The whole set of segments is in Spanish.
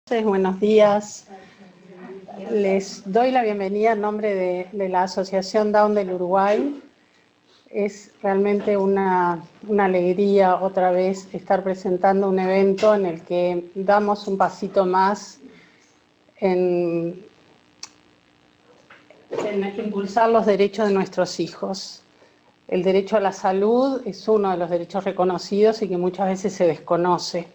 Buenos días. Les doy la bienvenida en nombre de la Asociación Down del Uruguay. Es realmente una alegría otra vez estar presentando un evento en el que damos un pasito más en impulsar los derechos de nuestros hijos. El derecho a la salud es uno de los derechos reconocidos y que muchas veces se desconoce.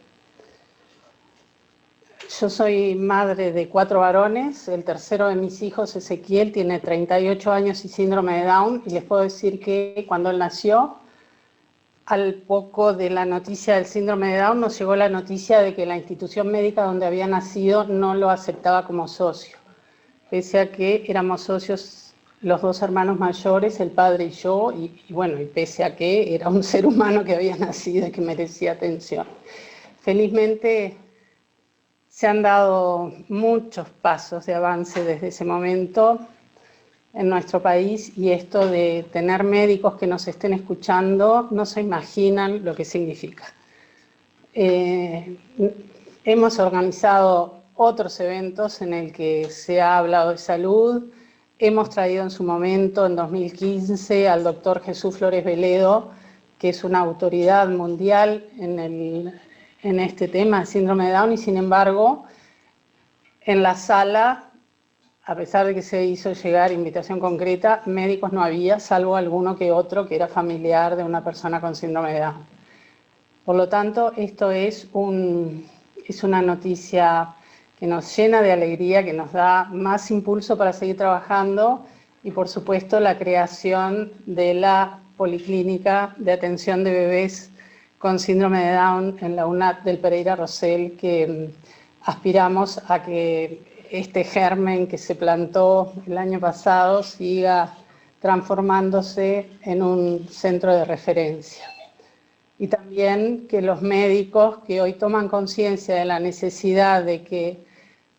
Yo soy madre de 4 varones, el tercero de mis hijos, Ezequiel, tiene 38 años y síndrome de Down, y les puedo decir que cuando él nació, al poco de la noticia del síndrome de Down, nos llegó la noticia de que la institución médica donde había nacido no lo aceptaba como socio, pese a que éramos socios los 2 hermanos mayores, el padre y yo, y pese a que era un ser humano que había nacido y que merecía atención. Felizmente, se han dado muchos pasos de avance desde ese momento en nuestro país, y esto de tener médicos que nos estén escuchando, no se imaginan lo que significa. Hemos organizado otros eventos en el que se ha hablado de salud. Hemos traído en su momento, en 2015, al doctor Jesús Flores Veledo, que es una autoridad mundial en este tema de síndrome de Down, y sin embargo, en la sala, a pesar de que se hizo llegar invitación concreta, médicos no había, salvo alguno que otro que era familiar de una persona con síndrome de Down. Por lo tanto, esto es una noticia que nos llena de alegría, que nos da más impulso para seguir trabajando, y por supuesto la creación de la Policlínica de Atención de Bebés con Síndrome de Down en la UNAT del Pereira Rosell, que aspiramos a que este germen que se plantó el año pasado siga transformándose en un centro de referencia. Y también que los médicos que hoy toman conciencia de la necesidad de que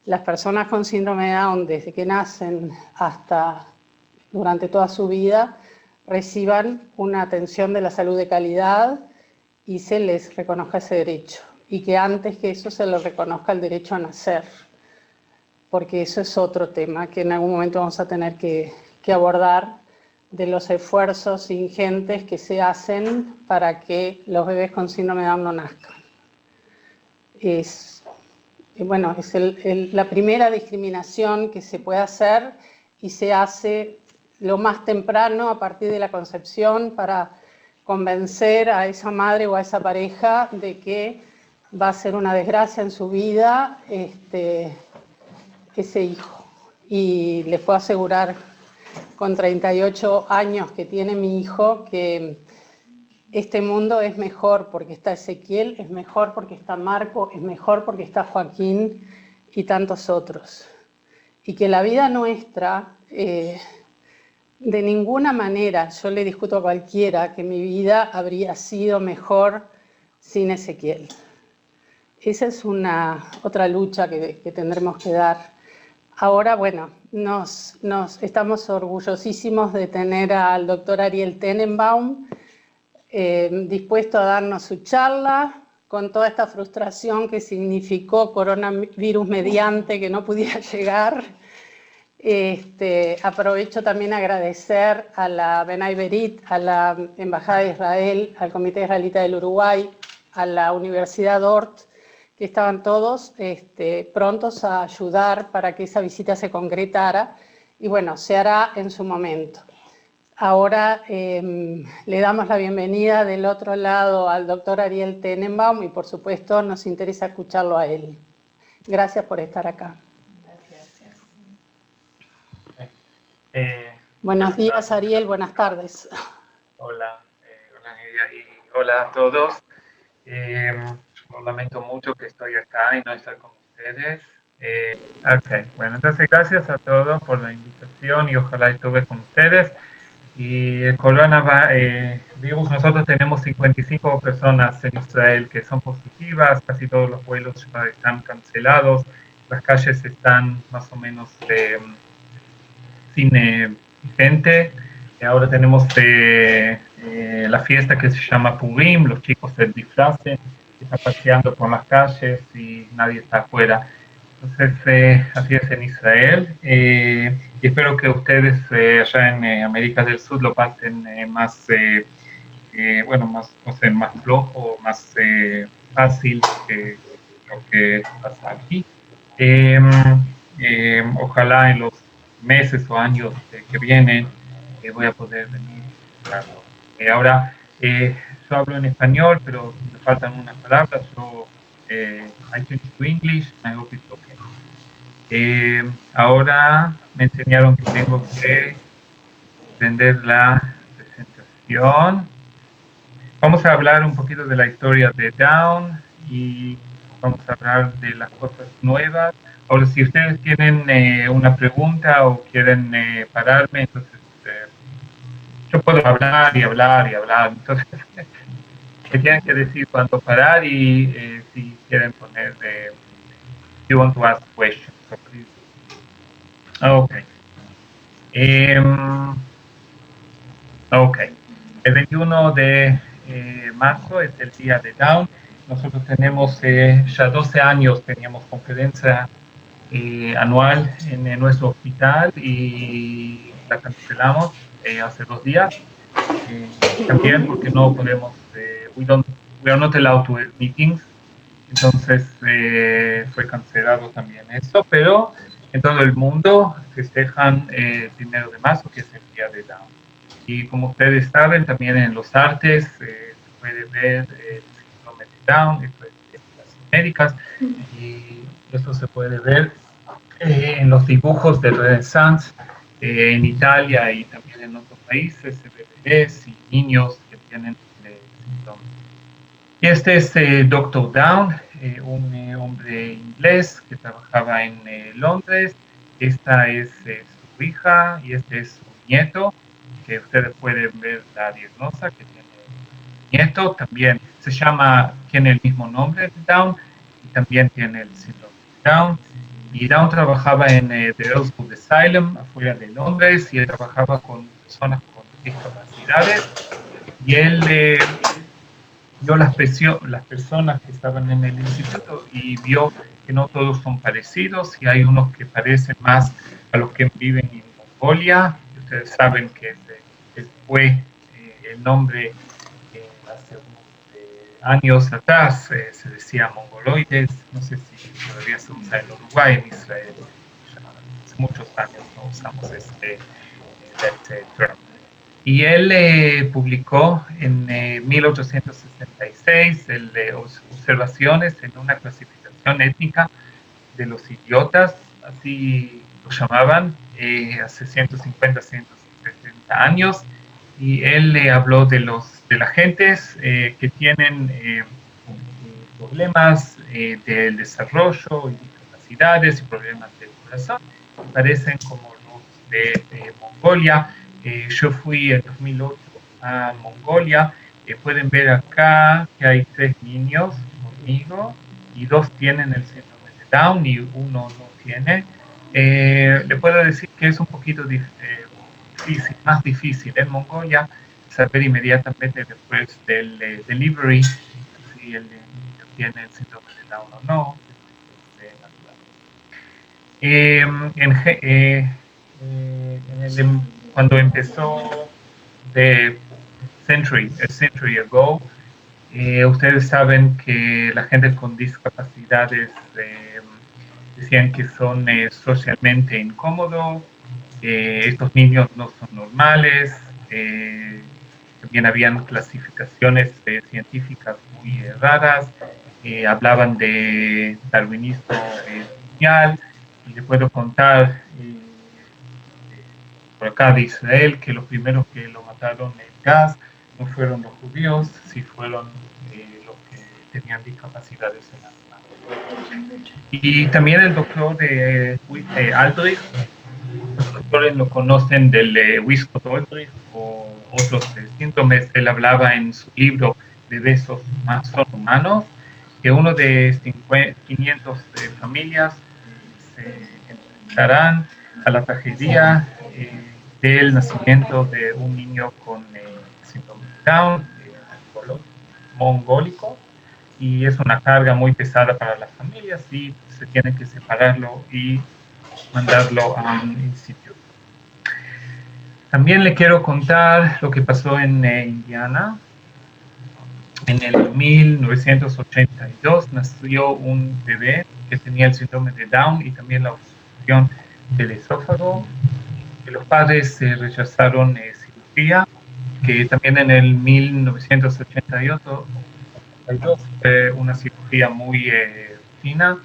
las personas con síndrome de Down, desde que nacen hasta durante toda su vida, reciban una atención de la salud de calidad y se les reconozca ese derecho, y que antes que eso se les reconozca el derecho a nacer, porque eso es otro tema que en algún momento vamos a tener que abordar, de los esfuerzos ingentes que se hacen para que los bebés con síndrome de Down no nazcan. Es la primera discriminación que se puede hacer, y se hace lo más temprano a partir de la concepción para convencer a esa madre o a esa pareja de que va a ser una desgracia en su vida ese hijo. Y les puedo asegurar, con 38 años que tiene mi hijo, que este mundo es mejor porque está Ezequiel, es mejor porque está Marco, es mejor porque está Joaquín y tantos otros. Y que la vida nuestra, de ninguna manera, yo le discuto a cualquiera que mi vida habría sido mejor sin Ezequiel. Esa es otra lucha que tendremos que dar. Ahora, nos estamos orgullosísimos de tener al doctor Ariel Tenenbaum dispuesto a darnos su charla, con toda esta frustración que significó coronavirus mediante que no pudiera llegar. Aprovecho también a agradecer a la Benay Berit, a la Embajada de Israel, al Comité Israelita del Uruguay, a la Universidad Ort, que estaban todos prontos a ayudar para que esa visita se concretara, y se hará en su momento. Ahora le damos la bienvenida del otro lado al doctor Ariel Tenenbaum, y por supuesto nos interesa escucharlo a él. Gracias por estar acá. Buenos días, Ariel, buenas tardes. Hola, hola Nidia, y hola a todos. Lamento mucho que estoy acá y no estar con ustedes. Entonces gracias a todos por la invitación, y ojalá estuve con ustedes. Y el coronavirus, nosotros tenemos 55 personas en Israel que son positivas, casi todos los vuelos ya están cancelados, las calles están más o menos sin gente. Ahora tenemos la fiesta que se llama Purim, los chicos se disfrazan, están paseando por las calles y nadie está afuera. Entonces, así es en Israel. Y espero que ustedes allá en América del Sur lo pasen más, bueno, más, no sé, más flojo, más fácil que lo que pasa aquí. Eh, Ojalá en los meses o años que vienen voy a poder venir y visitarlo. Ahora, yo hablo en español, pero me faltan unas palabras. I change to English, I hope it's okay. Ahora me enseñaron que tengo que prender la presentación. Vamos a hablar un poquito de la historia de Down y vamos a hablar de las cosas nuevas. Ahora, si ustedes tienen una pregunta o quieren pararme, entonces yo puedo hablar y hablar y hablar. Entonces, me tienen que decir cuándo parar y si quieren poner you want to ask questions. So please. Okay. Ok. El 21 de marzo es el día de Down. Nosotros tenemos ya 12 años, teníamos conferencia anual en nuestro hospital y la cancelamos hace 2 días. También porque no podemos, we are not allowed to have meetings. Entonces fue cancelado también esto, pero en todo el mundo festejan el 1 de marzo, que es el día de Down. Y como ustedes saben, también en los artes se puede ver el síndrome de Down, esto es en las Américas, y esto se puede ver en los dibujos de Renaissance en Italia y también en otros países, bebés y niños que tienen el síndrome. Y este es Dr. Down, un hombre inglés que trabajaba en Londres. Esta es su hija y este es su nieto, que ustedes pueden ver la diagnosia que tiene el nieto. También tiene el mismo nombre de Down y también tiene el síndrome de Down. Y Down trabajaba en The Earlswood Asylum, afuera de Londres, y él trabajaba con personas con discapacidades. Y él vio las personas que estaban en el instituto y vio que no todos son parecidos y hay unos que parecen más a los que viven en Mongolia. Ustedes saben que fue el nombre hace unos años atrás, se decía mongoloides, no sé si todavía se usa en Uruguay, en Israel, hace muchos años no usamos este término. Y él publicó en 1866 observaciones en una clasificación étnica de los idiotas, así lo llamaban, hace 150, 170 años, y él le habló de las gentes que tienen problemas del desarrollo y discapacidades y problemas del corazón, que parecen como los de Mongolia. Yo fui en 2008 a Mongolia. Pueden ver acá que hay 3 niños conmigo y 2 tienen el síndrome de Down y uno no tiene. Le puedo decir que es un poquito difícil, más difícil en Mongolia saber inmediatamente después del delivery si el niño tiene el síndrome de Down o no. Cuando empezó a century ago, ustedes saben que la gente con discapacidades decían que son socialmente incómodos, estos niños no son normales, también habían clasificaciones científicas muy raras, hablaban de darwinismo social, y les puedo contar por acá de Israel que los primeros que lo mataron en gas no fueron los judíos, sí fueron los que tenían discapacidades en las manos. Y también el doctor Aldrich, los doctores lo conocen del Wiskott-Aldrich o otros síndromes. Él hablaba en su libro de Besos más son humanos, que uno de 500 familias se enfrentarán a la tragedia del nacimiento de un niño con síndrome de Down mongólico, y es una carga muy pesada para las familias y se tiene que separarlo y mandarlo a un instituto. También le quiero contar lo que pasó en Indiana. En el 1982 nació un bebé que tenía el síndrome de Down y también la obstrucción del esófago. Los padres rechazaron cirugía, que también en el 1988 fue una cirugía muy fina.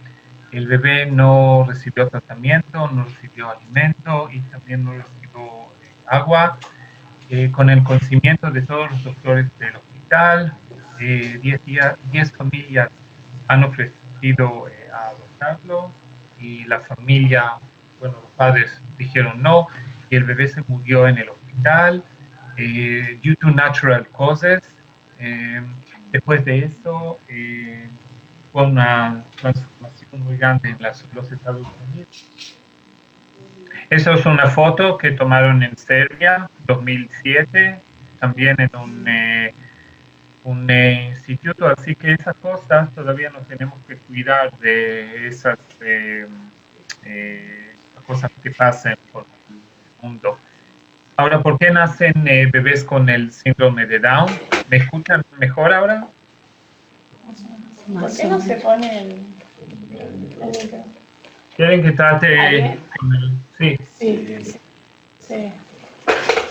El bebé no recibió tratamiento, no recibió alimento y también no recibió agua. Con el conocimiento de todos los doctores del hospital, 10 familias han ofrecido adoptarlo y la familia, bueno, los padres dijeron no y el bebé se murió en el hospital due to natural causes. Después de eso, fue una transformación muy grande en los Estados Unidos. Esa es una foto que tomaron en Serbia, 2007, también en un instituto, así que esas cosas todavía nos tenemos que cuidar de esas cosas que pasan por el mundo. Ahora, ¿por qué nacen bebés con el síndrome de Down? ¿Me escuchan mejor ahora? ¿Por qué no se pone el micro? ¿Quieren que trate con el...? Sí. Sí.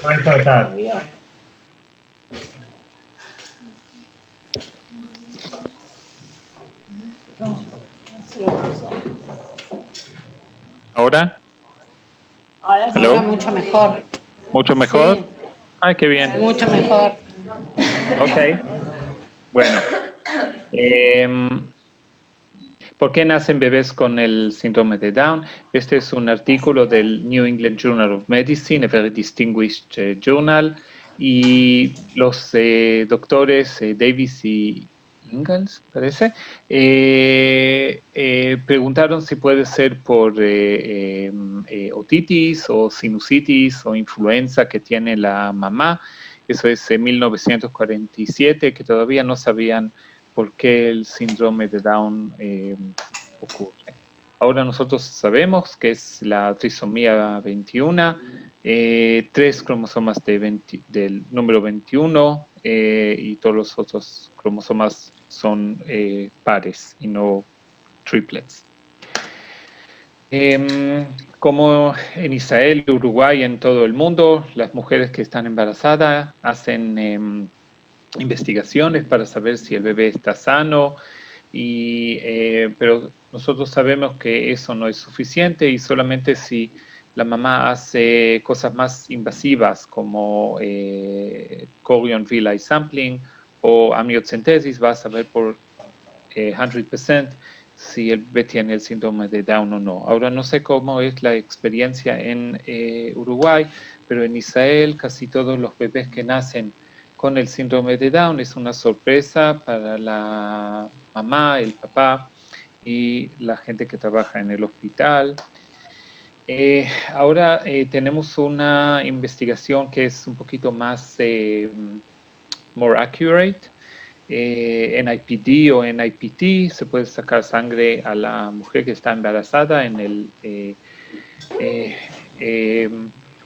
Voy a tratar. ¿Ahora? Ahora sí. Ahora mucho mejor. ¿Mucho mejor? Sí. Ay, qué bien. Mucho mejor. Ok. Bueno. ¿Por qué nacen bebés con el síndrome de Down? Este es un artículo del New England Journal of Medicine, a very distinguished journal, y los doctores Davis y Ingalls, parece, preguntaron si puede ser por otitis o sinusitis o influenza que tiene la mamá. Eso es en 1947, que todavía no sabían por qué el síndrome de Down ocurre. Ahora nosotros sabemos que es la trisomía 21, 3 cromosomas del número 21 y todos los otros cromosomas son pares y no triplets. Como en Israel, Uruguay, en todo el mundo, las mujeres que están embarazadas hacen investigaciones para saber si el bebé está sano, pero nosotros sabemos que eso no es suficiente y solamente si la mamá hace cosas más invasivas como chorion villi sampling o amniocentesis, va a saber por 100% si el bebé tiene el síndrome de Down o no. Ahora no sé cómo es la experiencia en Uruguay, pero en Israel casi todos los bebés que nacen con el síndrome de Down es una sorpresa para la mamá, el papá y la gente que trabaja en el hospital. Ahora tenemos una investigación que es un poquito más more accurate. NIPD o NIPT, se puede sacar sangre a la mujer que está embarazada en el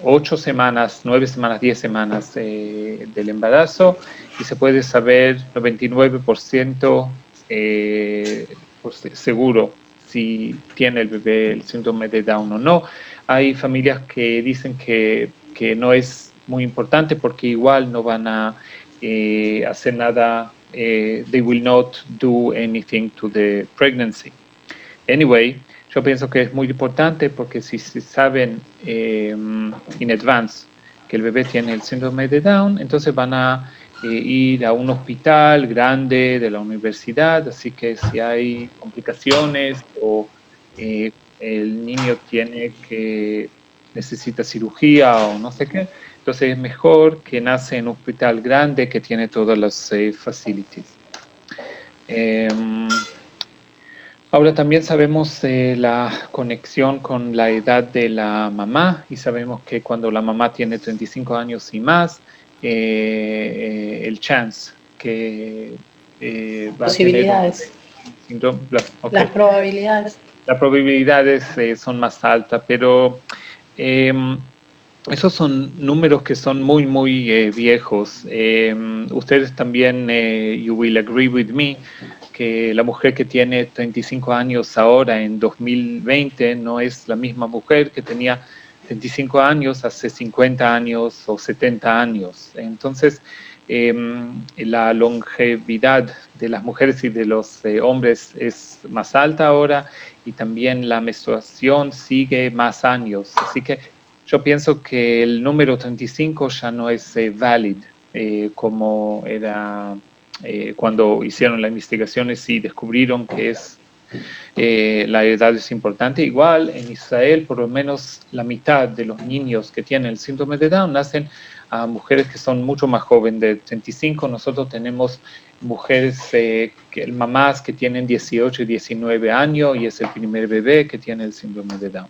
8 semanas, 9 semanas, 10 semanas del embarazo y se puede saber 99% seguro si tiene el bebé el síndrome de Down o no. Hay familias que dicen que no es muy importante porque igual no van a hacer nada, they will not do anything to the pregnancy. Anyway, yo pienso que es muy importante porque si se saben in advance que el bebé tiene el síndrome de Down, entonces van a ir a un hospital grande de la universidad, así que si hay complicaciones o el niño necesita cirugía o no sé qué, entonces es mejor que nace en un hospital grande que tiene todas las facilities. Ahora también sabemos la conexión con la edad de la mamá y sabemos que cuando la mamá tiene 35 años y más, el chance que Posibilidades. Okay. Las probabilidades. Las probabilidades son más altas, pero esos son números que son muy, muy viejos. Ustedes también, you will agree with me, que la mujer que tiene 35 años ahora en 2020 no es la misma mujer que tenía 35 años hace 50 años o 70 años. Entonces, la longevidad de las mujeres y de los hombres es más alta ahora y también la menstruación sigue más años. Así que yo pienso que el número 35 ya no es válido como era cuando hicieron las investigaciones y descubrieron que la edad es importante. Igual en Israel, por lo menos la mitad de los niños que tienen el síndrome de Down nacen a mujeres que son mucho más jóvenes, de 35. Nosotros tenemos mujeres, mamás que tienen 18 y 19 años y es el primer bebé que tiene el síndrome de Down.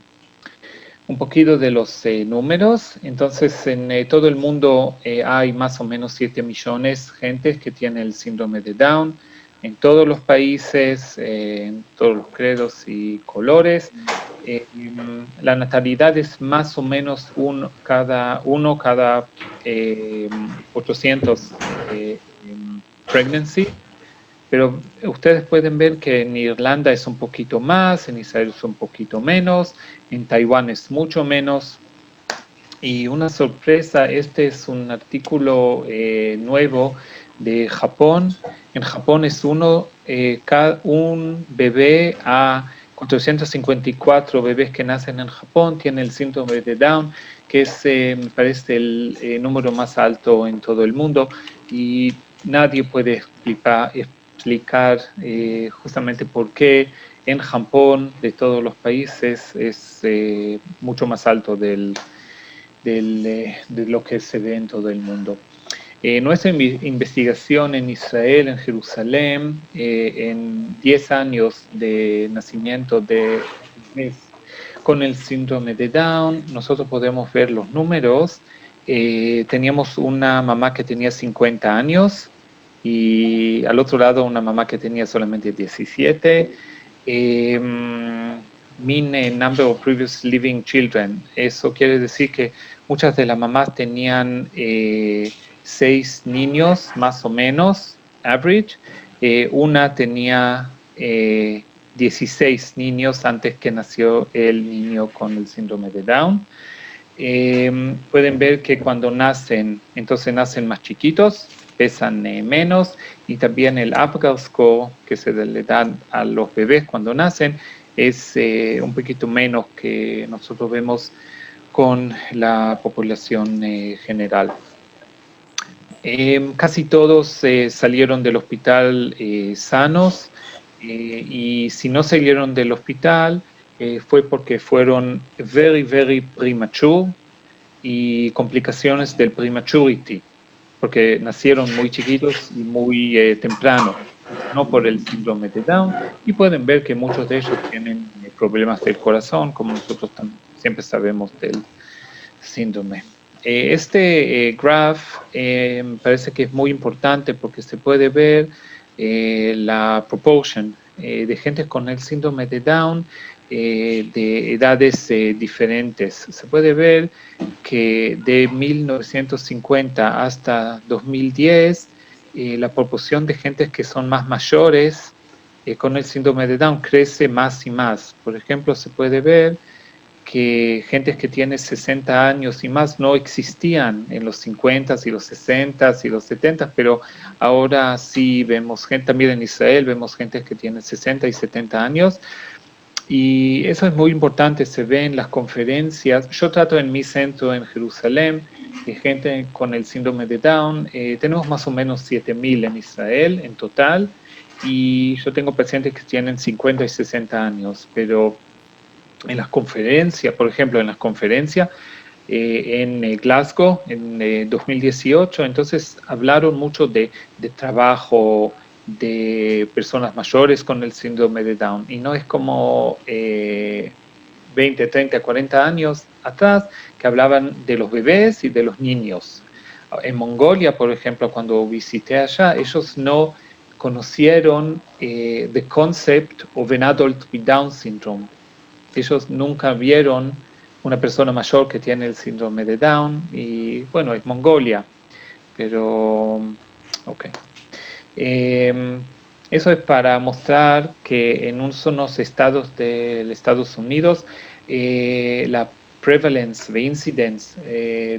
Un poquito de los números. Entonces, en todo el mundo hay más o menos 7 millones de gente que tiene el síndrome de Down, en todos los países, en todos los credos y colores. La natalidad es más o menos uno cada 800 pregnancy. Pero ustedes pueden ver que en Irlanda es un poquito más, en Israel es un poquito menos, en Taiwán es mucho menos. Y una sorpresa, este es un artículo nuevo de Japón. En Japón es un bebé a 454 bebés que nacen en Japón tiene el síndrome de Down, que es, me parece, el número más alto en todo el mundo. Y nadie puede explicar justamente por qué en Japón, de todos los países, es mucho más alto de lo que se ve en todo el mundo. Nuestra investigación en Israel, en Jerusalén, en 10 años de nacimiento de con el síndrome de Down, nosotros podemos ver los números. Teníamos una mamá que tenía 50 años, y al otro lado una mamá que tenía solamente 17. Mean number of previous living children. Eso quiere decir que muchas de las mamás tenían 6 niños, más o menos, average. Una tenía 16 niños antes que nació el niño con el síndrome de Down. Pueden ver que cuando nacen, entonces nacen más chiquitos, pesan menos, y también el Apgar score que se le dan a los bebés cuando nacen es un poquito menos que nosotros vemos con la población general. Casi todos salieron del hospital sanos, y si no salieron del hospital fue porque fueron very premature y complicaciones del prematurity, porque nacieron muy chiquitos y muy temprano, no por el síndrome de Down, y pueden ver que muchos de ellos tienen problemas del corazón, como nosotros siempre sabemos del síndrome. Este graph me parece que es muy importante porque se puede ver la proportion de gente con el síndrome de Down de edades diferentes. Se puede ver que de 1950 hasta 2010 la proporción de gente que son más mayores con el síndrome de Down crece más y más. Por ejemplo, se puede ver que gente que tiene 60 años y más no existían en los 50s y los 60s y los 70s, pero ahora sí vemos gente, también en Israel vemos gente que tiene 60 y 70 años, y eso es muy importante, se ve en las conferencias. Yo trato en mi centro en Jerusalén, gente con el síndrome de Down, tenemos más o menos 7.000 en Israel en total, y yo tengo pacientes que tienen 50 y 60 años, pero en las conferencias, por ejemplo, en las conferencias en Glasgow en 2018, entonces hablaron mucho de trabajo de personas mayores con el síndrome de Down, y no es como 20, 30, 40 años atrás que hablaban de los bebés y de los niños. En Mongolia, por ejemplo, cuando visité allá, ellos no conocieron the concept of an adult with Down syndrome. Ellos nunca vieron una persona mayor que tiene el síndrome de Down, y bueno, es Mongolia, pero ok. Eso es para mostrar que en unos estados de los Estados Unidos la prevalence, the incidence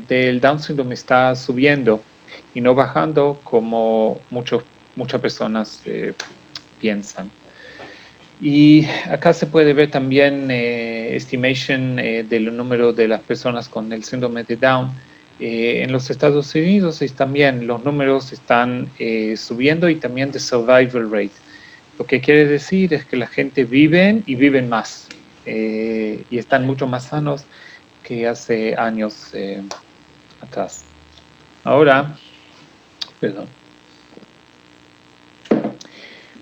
del Down syndrome está subiendo y no bajando como muchas personas piensan. Y acá se puede ver también estimation del número de las personas con el síndrome de Down en los Estados Unidos, y también los números están subiendo, y también de survival rate. Lo que quiere decir es que la gente vive y viven más y están mucho más sanos que hace años atrás. Ahora, perdón.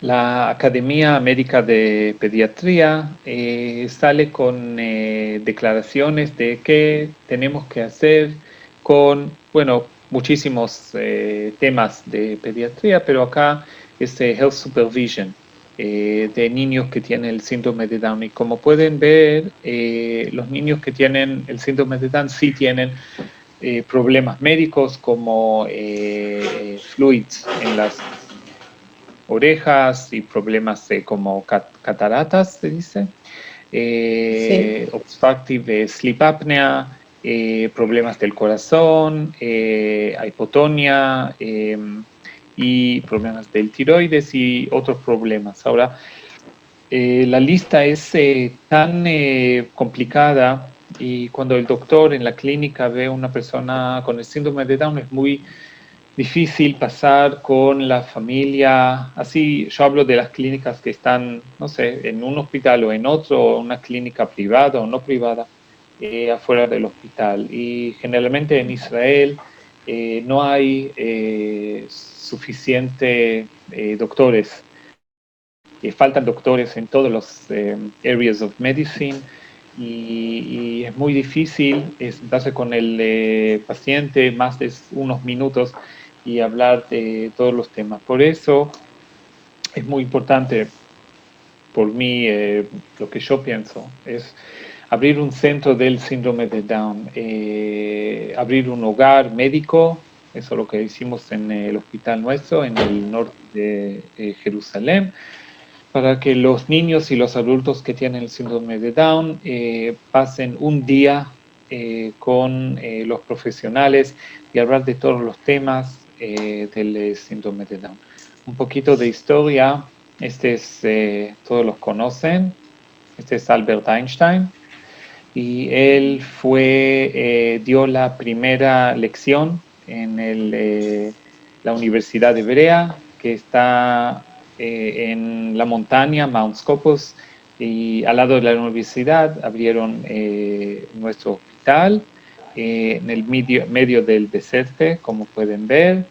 La Academia América de Pediatría sale con declaraciones de qué tenemos que hacer con, bueno, muchísimos temas de pediatría, pero acá es Health Supervision de niños que tienen el síndrome de Down. Y como pueden ver, los niños que tienen el síndrome de Down sí tienen problemas médicos como fluids en las orejas y problemas como cataratas, se dice, Sí. obstructive sleep apnea, problemas del corazón, hipotonia y problemas del tiroides y otros problemas. Ahora, la lista es tan complicada, y cuando el doctor en la clínica ve a una persona con el síndrome de Down es muy difícil pasar con la familia. Así yo hablo de las clínicas que están, no sé, en un hospital o en otro, o una clínica privada o no privada, afuera del hospital. Y generalmente en Israel no hay suficiente doctores. Faltan doctores en todos los areas of medicine, y es muy difícil sentarse con el paciente más de unos minutos y hablar de todos los temas. Por eso es muy importante, por mí, lo que yo pienso es abrir un centro del síndrome de Down, abrir un hogar médico. Eso es lo que hicimos en el hospital nuestro, en el norte de Jerusalén, para que los niños y los adultos que tienen el síndrome de Down pasen un día con los profesionales y hablar de todos los temas del síndrome de Down. Un poquito de historia. Todos los conocen. Este es Albert Einstein, y él dio la primera lección en la Universidad de Hebrea, que está en la montaña Mount Scopus, y al lado de la universidad abrieron nuestro hospital en el medio del desierto, como pueden ver.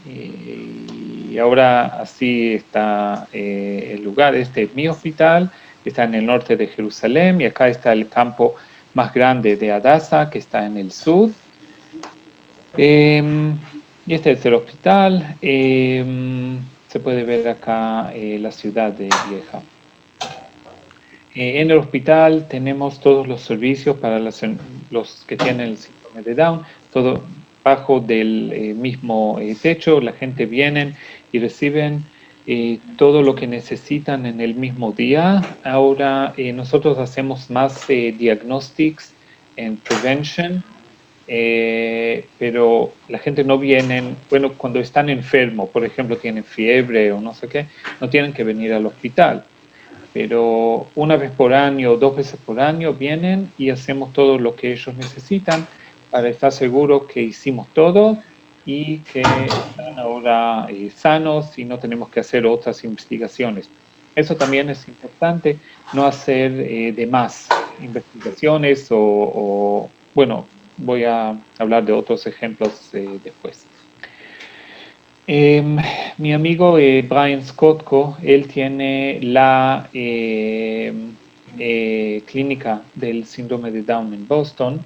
Y ahora así está el lugar. Este es mi hospital, que está en el norte de Jerusalén, y acá está el campo más grande de Hadassah, que está en el sur. Y este es el hospital. Se puede ver acá la ciudad de Vieja. En el hospital tenemos todos los servicios para los que tienen el síndrome de Down, todo bajo del mismo techo. La gente viene y reciben todo lo que necesitan en el mismo día. Ahora nosotros hacemos más diagnostics en prevention, pero la gente no viene, bueno, cuando están enfermos, por ejemplo, tienen fiebre o no sé qué, no tienen que venir al hospital. Pero una vez por año, 2 veces por año vienen y hacemos todo lo que ellos necesitan para estar seguros que hicimos todo y que están ahora sanos y no tenemos que hacer otras investigaciones. Eso también es importante, no hacer de más investigaciones o bueno, voy a hablar de otros ejemplos después. Mi amigo Brian Skotko, él tiene la clínica del síndrome de Down en Boston.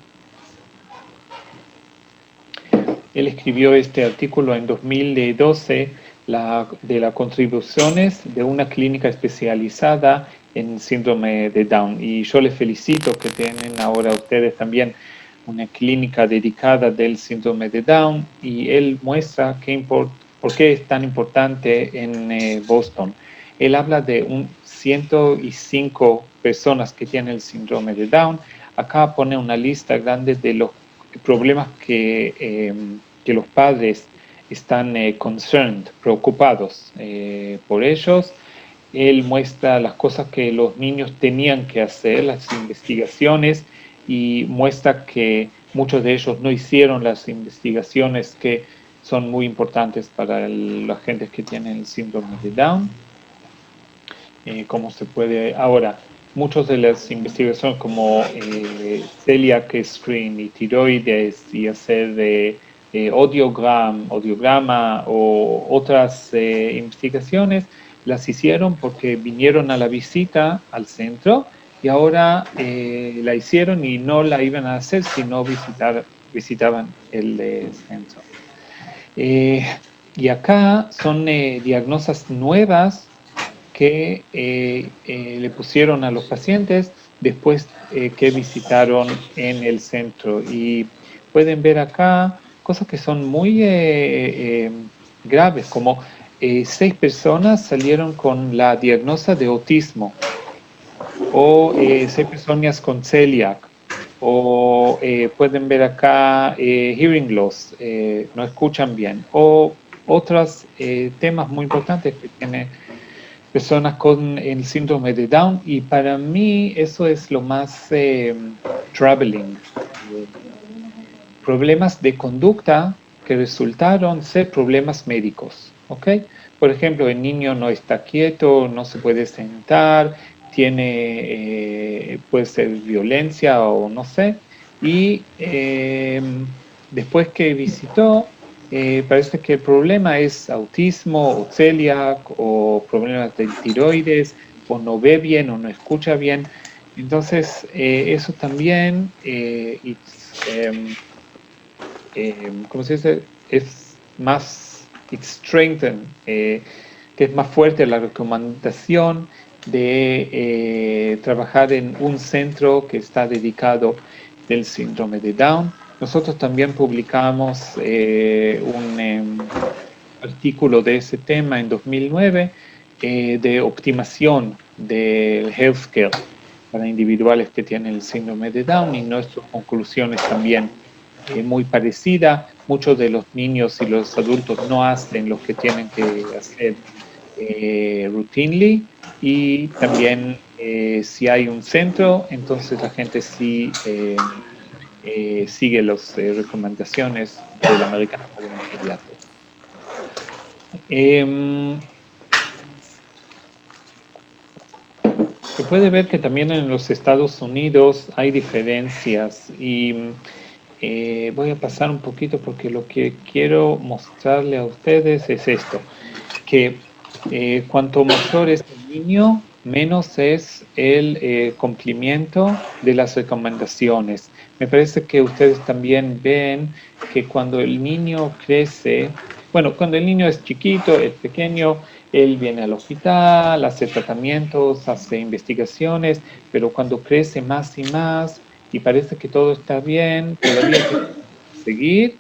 Él escribió este artículo en 2012, de las contribuciones de una clínica especializada en síndrome de Down. Y yo les felicito que tienen ahora ustedes también una clínica dedicada del síndrome de Down, y él muestra por qué es tan importante en Boston. Él habla de 105 personas que tienen el síndrome de Down. Acá pone una lista grande de los problemas que los padres están preocupados por ellos. Él muestra las cosas que los niños tenían que hacer, las investigaciones, y muestra que muchos de ellos no hicieron las investigaciones que son muy importantes para la gente que tiene el síndrome de Down. ¿Cómo se puede? Ahora, muchas de las investigaciones como celiac screen y tiroides y hacer audiograma o otras investigaciones, las hicieron porque vinieron a la visita al centro, y ahora la hicieron y no la iban a hacer si no visitaban el centro. Y acá son diagnósticos nuevas que le pusieron a los pacientes después que visitaron en el centro. Y pueden ver acá cosas que son muy graves, como 6 personas salieron con la diagnosia de autismo, o 6 personas con celiac, o pueden ver acá hearing loss, no escuchan bien, o otros temas muy importantes que tienen personas con el síndrome de Down. Y para mí eso es lo más troubling. Problemas de conducta que resultaron ser problemas médicos, ¿ok? Por ejemplo, el niño no está quieto, no se puede sentar, puede ser violencia o no sé, y después que visitó, parece que el problema es autismo o celiac o problemas de tiroides, o no ve bien o no escucha bien. Entonces, eso también ¿cómo se dice? Es más strengthen, que es más fuerte la recomendación de trabajar en un centro que está dedicado del síndrome de Down. Nosotros también publicamos un artículo de ese tema en 2009 de optimización del healthcare para individuales que tienen el síndrome de Down, y nuestras conclusiones también muy parecida. Muchos de los niños y los adultos no hacen lo que tienen que hacer routinely, y también si hay un centro, entonces la gente sí sigue las recomendaciones del American Academy of Pediatrics. Se puede ver que también en los Estados Unidos hay diferencias, y voy a pasar un poquito porque lo que quiero mostrarle a ustedes es esto, que cuanto mayor es el niño, menos es el cumplimiento de las recomendaciones. Me parece que ustedes también ven que cuando el niño crece, bueno, cuando el niño es chiquito, es pequeño, él viene al hospital, hace tratamientos, hace investigaciones, pero cuando crece más y más y parece que todo está bien, todavía hay que seguir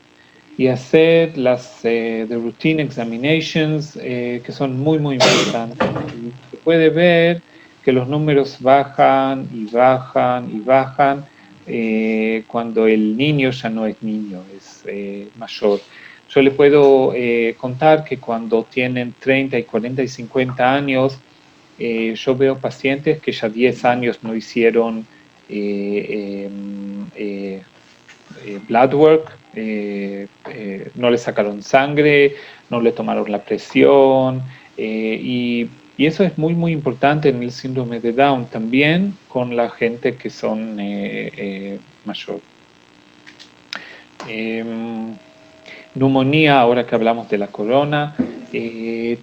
y hacer las the routine examinations, que son muy, muy importantes. Y se puede ver que los números bajan y bajan y bajan cuando el niño ya no es niño, es mayor. Yo le puedo contar que cuando tienen 30 y 40 y 50 años, yo veo pacientes que ya 10 años no hicieron blood work, no le sacaron sangre, no le tomaron la presión, y eso es muy, muy importante en el síndrome de Down, también con la gente que son mayor. Neumonía, ahora que hablamos de la corona,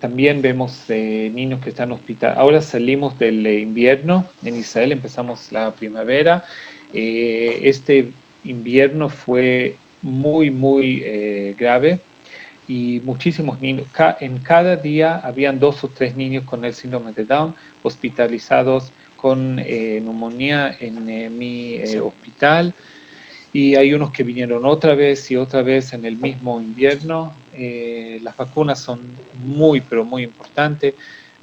también vemos niños que están hospitalizados. Ahora salimos del invierno en Israel, empezamos la primavera. Este invierno fue muy, muy grave. y muchísimos niños. En cada día habían 2 o 3 niños con el síndrome de Down hospitalizados con neumonía en mi hospital, y hay unos que vinieron otra vez y otra vez en el mismo invierno. Las vacunas son muy, pero muy importantes.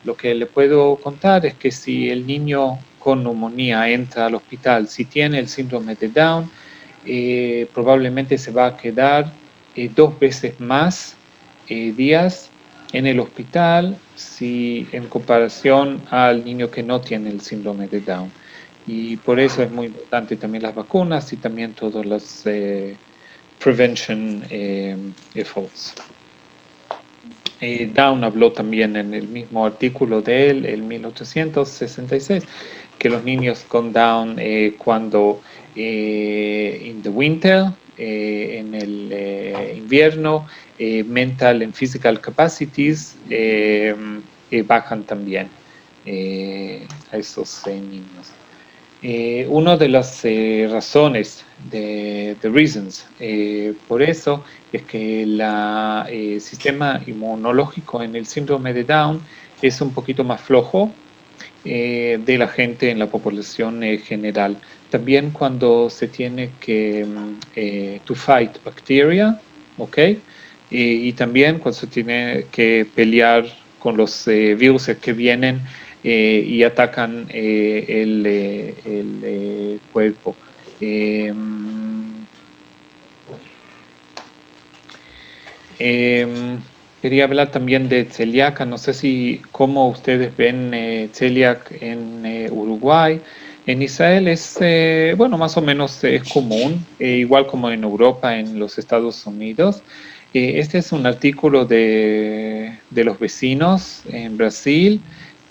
Lo que le puedo contar es que si el niño con neumonía entra al hospital, si tiene el síndrome de Down, probablemente se va a quedar 2 veces más días en el hospital en comparación al niño que no tiene el síndrome de Down. Y por eso es muy importante también las vacunas y también todos los prevention efforts. Down habló también en el mismo artículo de él, en 1866, que los niños con Down cuando in the winter, en el invierno, mental and physical capacities bajan también a esos niños. Una de las razones, the reasons, por eso es que el sistema inmunológico en el síndrome de Down es un poquito más flojo de la gente en la población general. También cuando se tiene que to fight bacteria, ¿ok? Y también cuando se tiene que pelear con los virus que vienen y atacan el cuerpo. Quería hablar también de celíaca. No sé cómo ustedes ven celiac en Uruguay. En Israel es, bueno, más o menos es común, igual como en Europa, en los Estados Unidos. Este es un artículo de los vecinos en Brasil,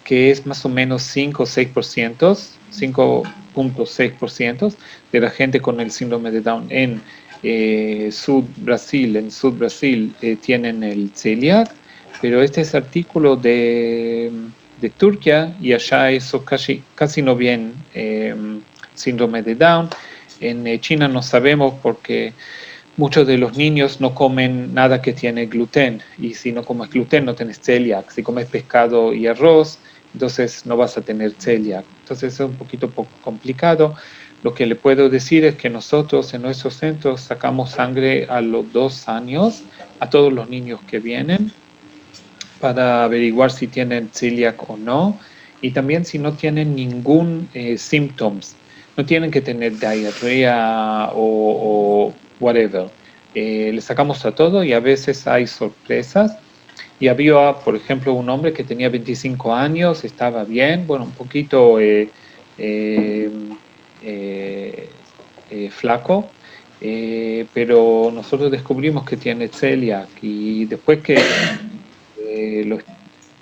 que es más o menos 5 o 6%, 5.6% de la gente con el síndrome de Down en Sud Brasil tienen el celiac, pero este es artículo de Turquía, y allá eso casi no ven síndrome de Down. En China no sabemos porque muchos de los niños no comen nada que tiene gluten, y si no comes gluten no tienes celiac. Si comes pescado y arroz, entonces no vas a tener celiac. Entonces es un poquito complicado. Lo que le puedo decir es que nosotros en nuestros centros sacamos sangre a los 2 años a todos los niños que vienen para averiguar si tienen celiac o no, y también si no tienen ningún síntomas. No tienen que tener diarrea o whatever. Le sacamos a todo y a veces hay sorpresas. Y había, por ejemplo, un hombre que tenía 25 años, estaba bien, bueno, un poquito flaco, pero nosotros descubrimos que tiene celiac, y después que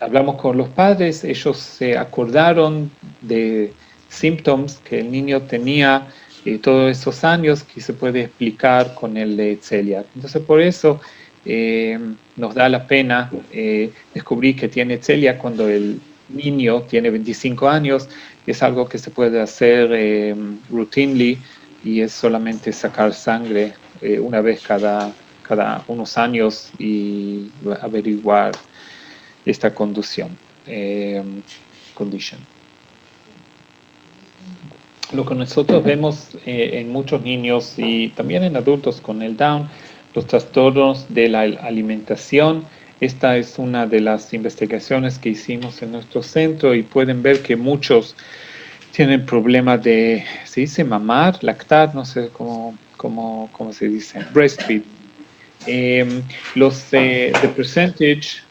hablamos con los padres, ellos se acordaron de síntomas que el niño tenía todos esos años, que se puede explicar con el celiac. Entonces por eso nos da la pena descubrir que tiene celiac cuando el niño tiene 25 años. Es algo que se puede hacer routinely, y es solamente sacar sangre una vez cada unos años y averiguar esta condición. Lo que nosotros vemos en muchos niños y también en adultos con el Down, los trastornos de la alimentación. Esta es una de las investigaciones que hicimos en nuestro centro, y pueden ver que muchos tienen problemas de, ¿se dice mamar? Lactar, no sé cómo se dice, breastfeed. The percentage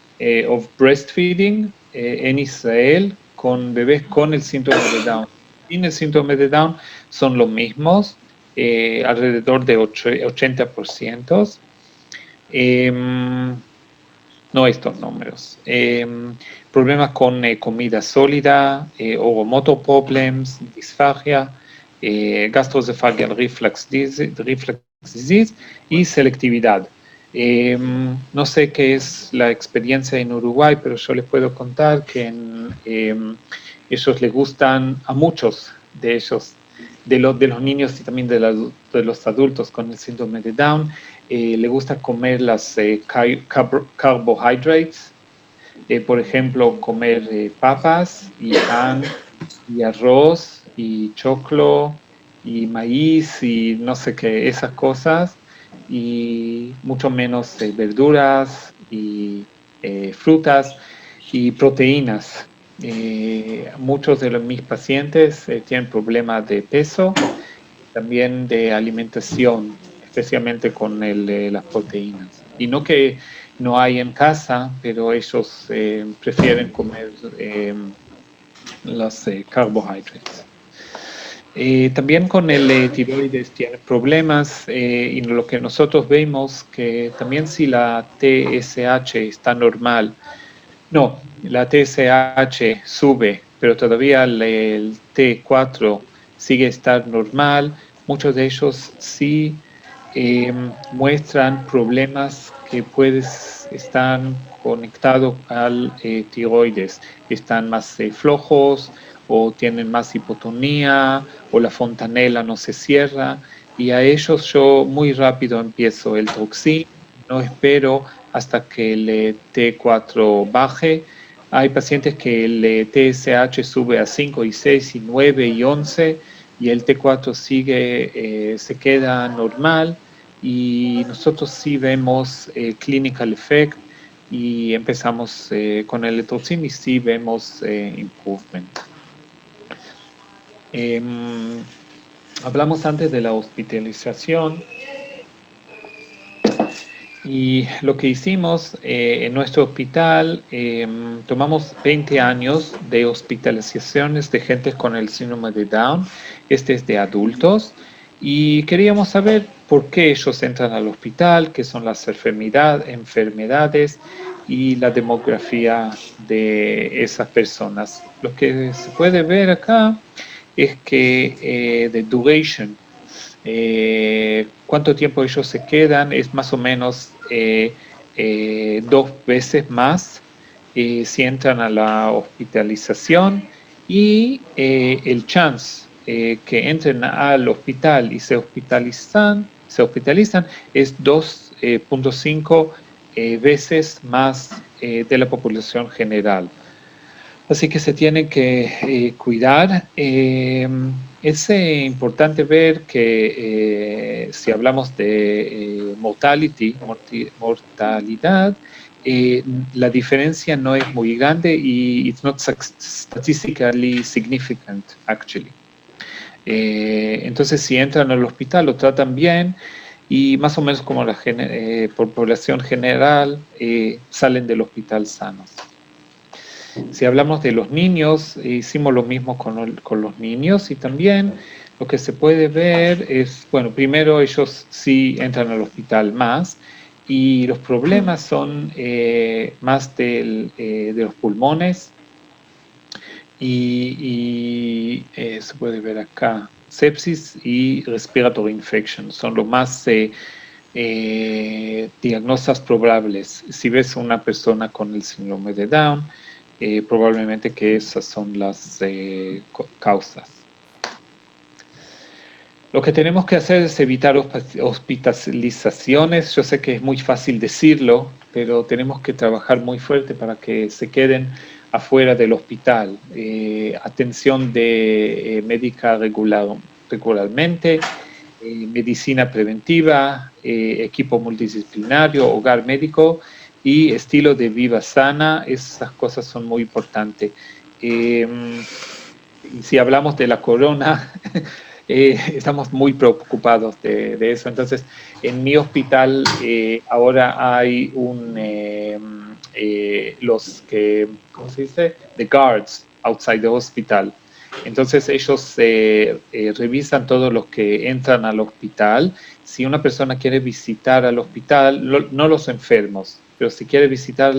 of breastfeeding en Israel con bebés con el síndrome de Down y el síndrome de Down son los mismos, alrededor de 80%. No estos números. Problemas con comida sólida, motor problems, disfagia, gastroesophageal reflux disease y selectividad. No sé qué es la experiencia en Uruguay, pero yo les puedo contar que ellos les gustan a muchos de ellos, de los niños y también de los adultos con el síndrome de Down, le gusta comer las carbohydrates, por ejemplo, comer papas y pan y arroz y choclo y maíz y no sé qué, esas cosas, y mucho menos verduras y frutas y proteínas. Muchos de mis pacientes tienen problemas de peso, también de alimentación, especialmente con las proteínas. Y no que no hay en casa, pero ellos prefieren comer los carbohydrates. También con el tiroides tiene problemas, y lo que nosotros vemos que también si la TSH está normal, no, la TSH sube, pero todavía el T4 sigue estar normal, muchos de ellos sí muestran problemas que están conectados al tiroides, están más flojos o tienen más hipotonía o la fontanela no se cierra, y a ellos yo muy rápido empiezo el Troxin, no espero hasta que el T4 baje. Hay pacientes que el TSH sube a 5 y 6 y 9 y 11 y el T4 se queda normal, y nosotros sí vemos clinical effect y empezamos con el Letroxim y sí vemos improvement. Hablamos antes de la hospitalización. Y lo que hicimos en nuestro hospital, tomamos 20 años de hospitalizaciones de gente con el síndrome de Down, este es de adultos, y queríamos saber por qué ellos entran al hospital, qué son las enfermedades y la demografía de esas personas. Lo que se puede ver acá es que the duration, cuánto tiempo ellos se quedan, es más o menos 2 veces más si entran a la hospitalización, y el chance que entren al hospital y se hospitalizan es 2.5 veces más de la población general. Así que se tiene que cuidar. Es importante ver que si hablamos de mortalidad, la diferencia no es muy grande y it's not statistically significant, actually. Entonces, si entran al hospital, lo tratan bien y más o menos como por población general, salen del hospital sanos. Si hablamos de los niños, hicimos lo mismo con los niños, y también lo que se puede ver es, bueno, primero ellos sí entran al hospital más, y los problemas son más de los pulmones, y se puede ver acá, sepsis y respiratory infection, son los más diagnósticos probables. Si ves una persona con el síndrome de Down, probablemente que esas son las causas. Lo que tenemos que hacer es evitar hospitalizaciones. Yo sé que es muy fácil decirlo, pero tenemos que trabajar muy fuerte para que se queden afuera del hospital. Atención médica regularmente, medicina preventiva, equipo multidisciplinario, hogar médico y estilo de vida sana. Esas cosas son muy importantes. Si hablamos de la corona, estamos muy preocupados de eso. Entonces, en mi hospital ahora hay los que, ¿cómo se dice? The guards outside the hospital. Entonces ellos revisan todos los que entran al hospital. Si una persona quiere visitar al hospital, no los enfermos, pero si quiere visitar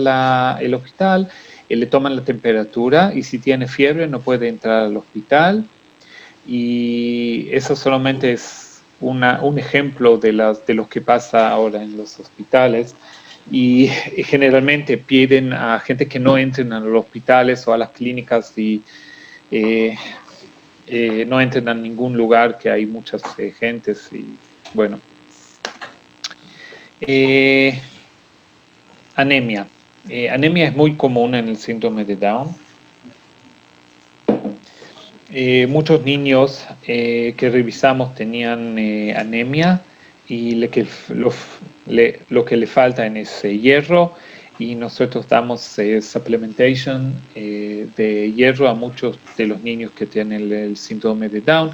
el hospital, le toman la temperatura, y si tiene fiebre no puede entrar al hospital. Y eso solamente es un ejemplo de lo que pasa ahora en los hospitales. Y generalmente piden a gente que no entren a los hospitales o a las clínicas, y no entren a ningún lugar que hay muchas gentes. Y bueno, Anemia. Anemia es muy común en el síndrome de Down. Muchos niños que revisamos tenían anemia y lo que le falta es hierro, y nosotros damos supplementation de hierro a muchos de los niños que tienen el síndrome de Down.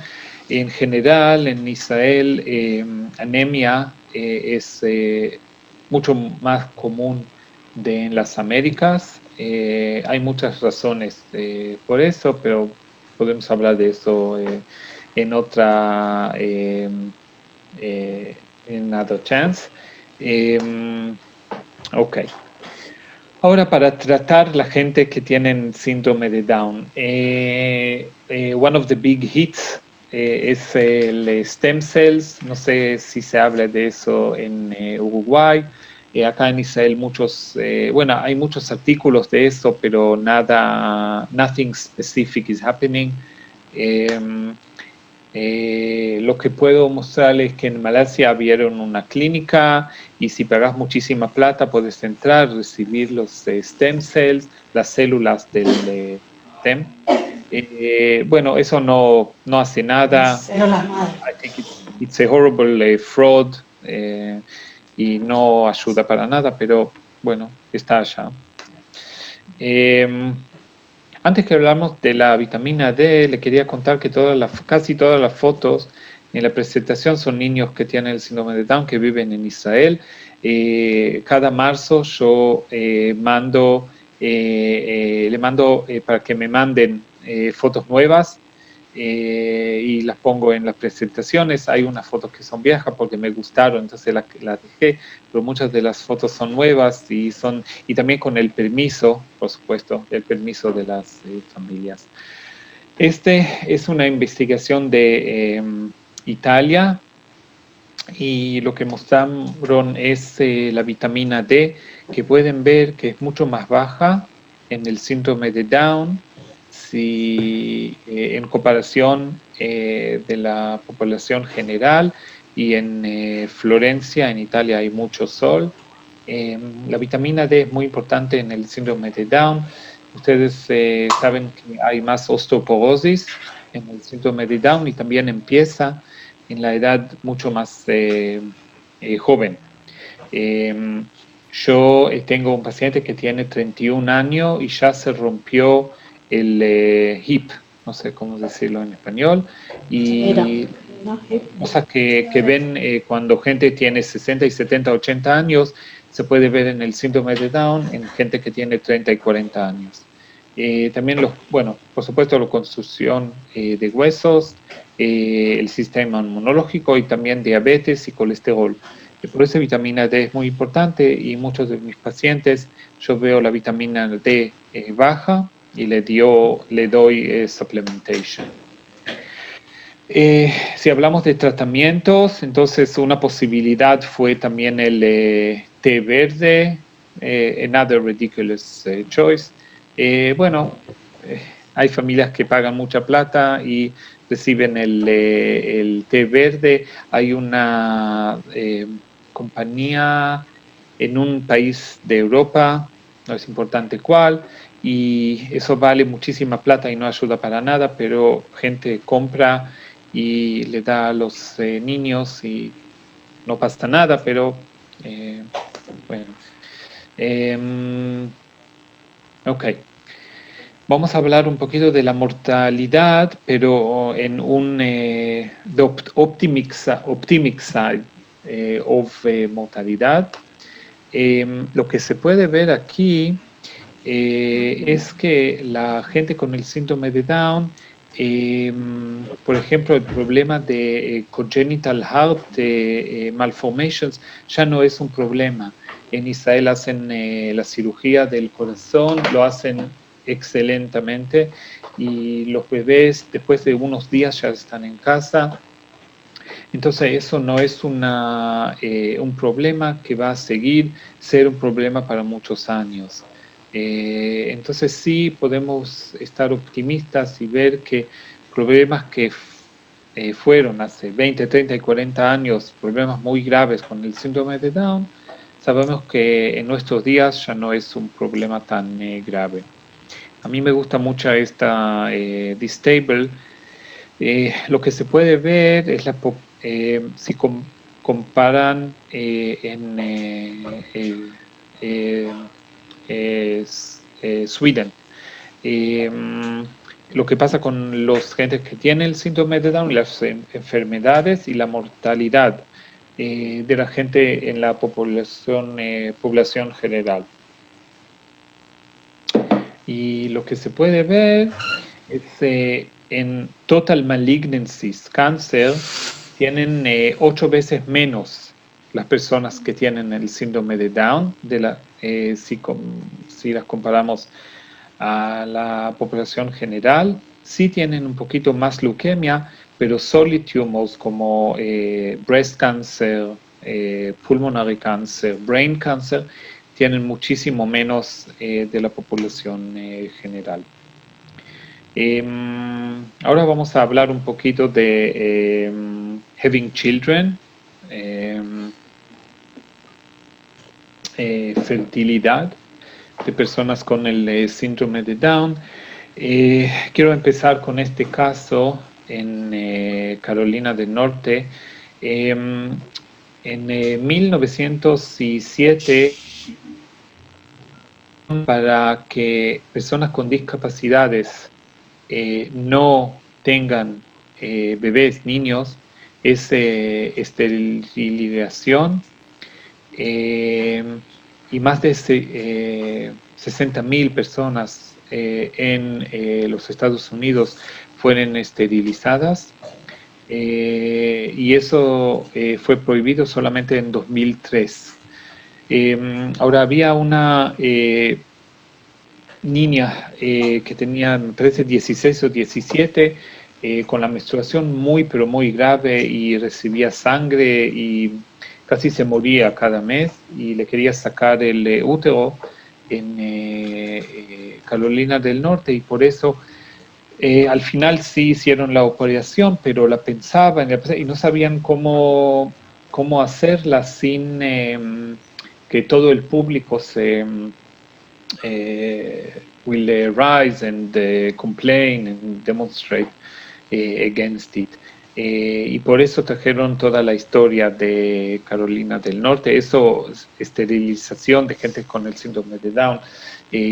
En general, en Israel, anemia es mucho más común en las Américas. Hay muchas razones por eso, pero podemos hablar de eso en otra, en other chance. Ok. Ahora, para tratar la gente que tiene síndrome de Down, one of the big hits es el stem cells. No sé si se habla de eso en Uruguay. Acá en Israel hay muchos artículos de eso, pero nothing specific is happening. Lo que puedo mostrarles es que en Malasia abrieron una clínica, y si pagas muchísima plata puedes entrar, recibir los stem cells, las células del stem. Bueno, eso no hace nada. I think it's a horrible fraud, y no ayuda para nada, pero bueno, está allá. Antes que hablamos de la vitamina D, le quería contar que casi todas las fotos en la presentación son niños que tienen el síndrome de Down, que viven en Israel. Cada marzo yo le mando para que me manden fotos nuevas, y las pongo en las presentaciones. Hay unas fotos que son viejas porque me gustaron, entonces las dejé, pero muchas de las fotos son nuevas y también con el permiso, por supuesto, el permiso de las familias. Este es una investigación de Italia, y lo que mostraron es la vitamina D, que pueden ver que es mucho más baja en el síndrome de Down, en comparación de la población general. Y en Florencia, en Italia, hay mucho sol. La vitamina D es muy importante en el síndrome de Down. Ustedes saben que hay más osteoporosis en el síndrome de Down, y también empieza en la edad mucho más joven. Yo tengo un paciente que tiene 31 años y ya se rompió el hip, no sé cómo decirlo en español, y cosas que ven cuando gente tiene 60 y 70, 80 años, se puede ver en el síndrome de Down en gente que tiene 30 y 40 años. También, por supuesto, la construcción de huesos, el sistema inmunológico, y también diabetes y colesterol. Por eso vitamina D es muy importante, y muchos de mis pacientes yo veo la vitamina D baja y le doy supplementation. Si hablamos de tratamientos, entonces una posibilidad fue también el té verde, another ridiculous choice. Hay familias que pagan mucha plata y reciben el té verde. Hay una compañía en un país de Europa, no es importante cuál, y eso vale muchísima plata y no ayuda para nada, pero gente compra y le da a los niños y no pasa nada, pero ok. Vamos a hablar un poquito de la mortalidad, pero en un optimic side of mortalidad. Lo que se puede ver aquí es que la gente con el síndrome de Down, por ejemplo, el problema de congenital heart malformations ya no es un problema. En Israel hacen la cirugía del corazón, lo hacen excelentemente, y los bebés después de unos días ya están en casa. Entonces eso no es un problema que va a seguir ser un problema para muchos años. Entonces sí podemos estar optimistas y ver que problemas que fueron hace 20, 30 y 40 años, problemas muy graves con el síndrome de Down, sabemos que en nuestros días ya no es un problema tan grave. A mí me gusta mucho esta this table. Lo que se puede ver es si comparan Sweden. Lo que pasa con los gentes que tienen el síndrome de Down, las enfermedades y la mortalidad de la gente en la población general. Y lo que se puede ver es en total malignancies, cáncer, tienen 8 veces menos las personas que tienen el síndrome de Down, si las comparamos a la población general. Sí tienen un poquito más leucemia, pero solid tumors como breast cancer, pulmonary cancer, brain cancer, tienen muchísimo menos de la población general. Ahora vamos a hablar un poquito de having children, fertilidad de personas con el síndrome de Down. Quiero empezar con este caso en Carolina del Norte. En 1907, para que personas con discapacidades no tengan bebés, niños, es esterilización, y más de 60.000 personas en los Estados Unidos fueron esterilizadas, y eso fue prohibido solamente en 2003. Ahora había una niña que tenía, me parece, 16 o 17, con la menstruación pero muy grave, y recibía sangre y casi se moría cada mes, y le quería sacar el útero en Carolina del Norte, y por eso al final sí hicieron la operación, pero la pensaban y no sabían cómo hacerla sin que todo el público se will rise and complain and demonstrate against it. Y por eso trajeron toda la historia de Carolina del Norte. Eso, esterilización de gente con el síndrome de Down,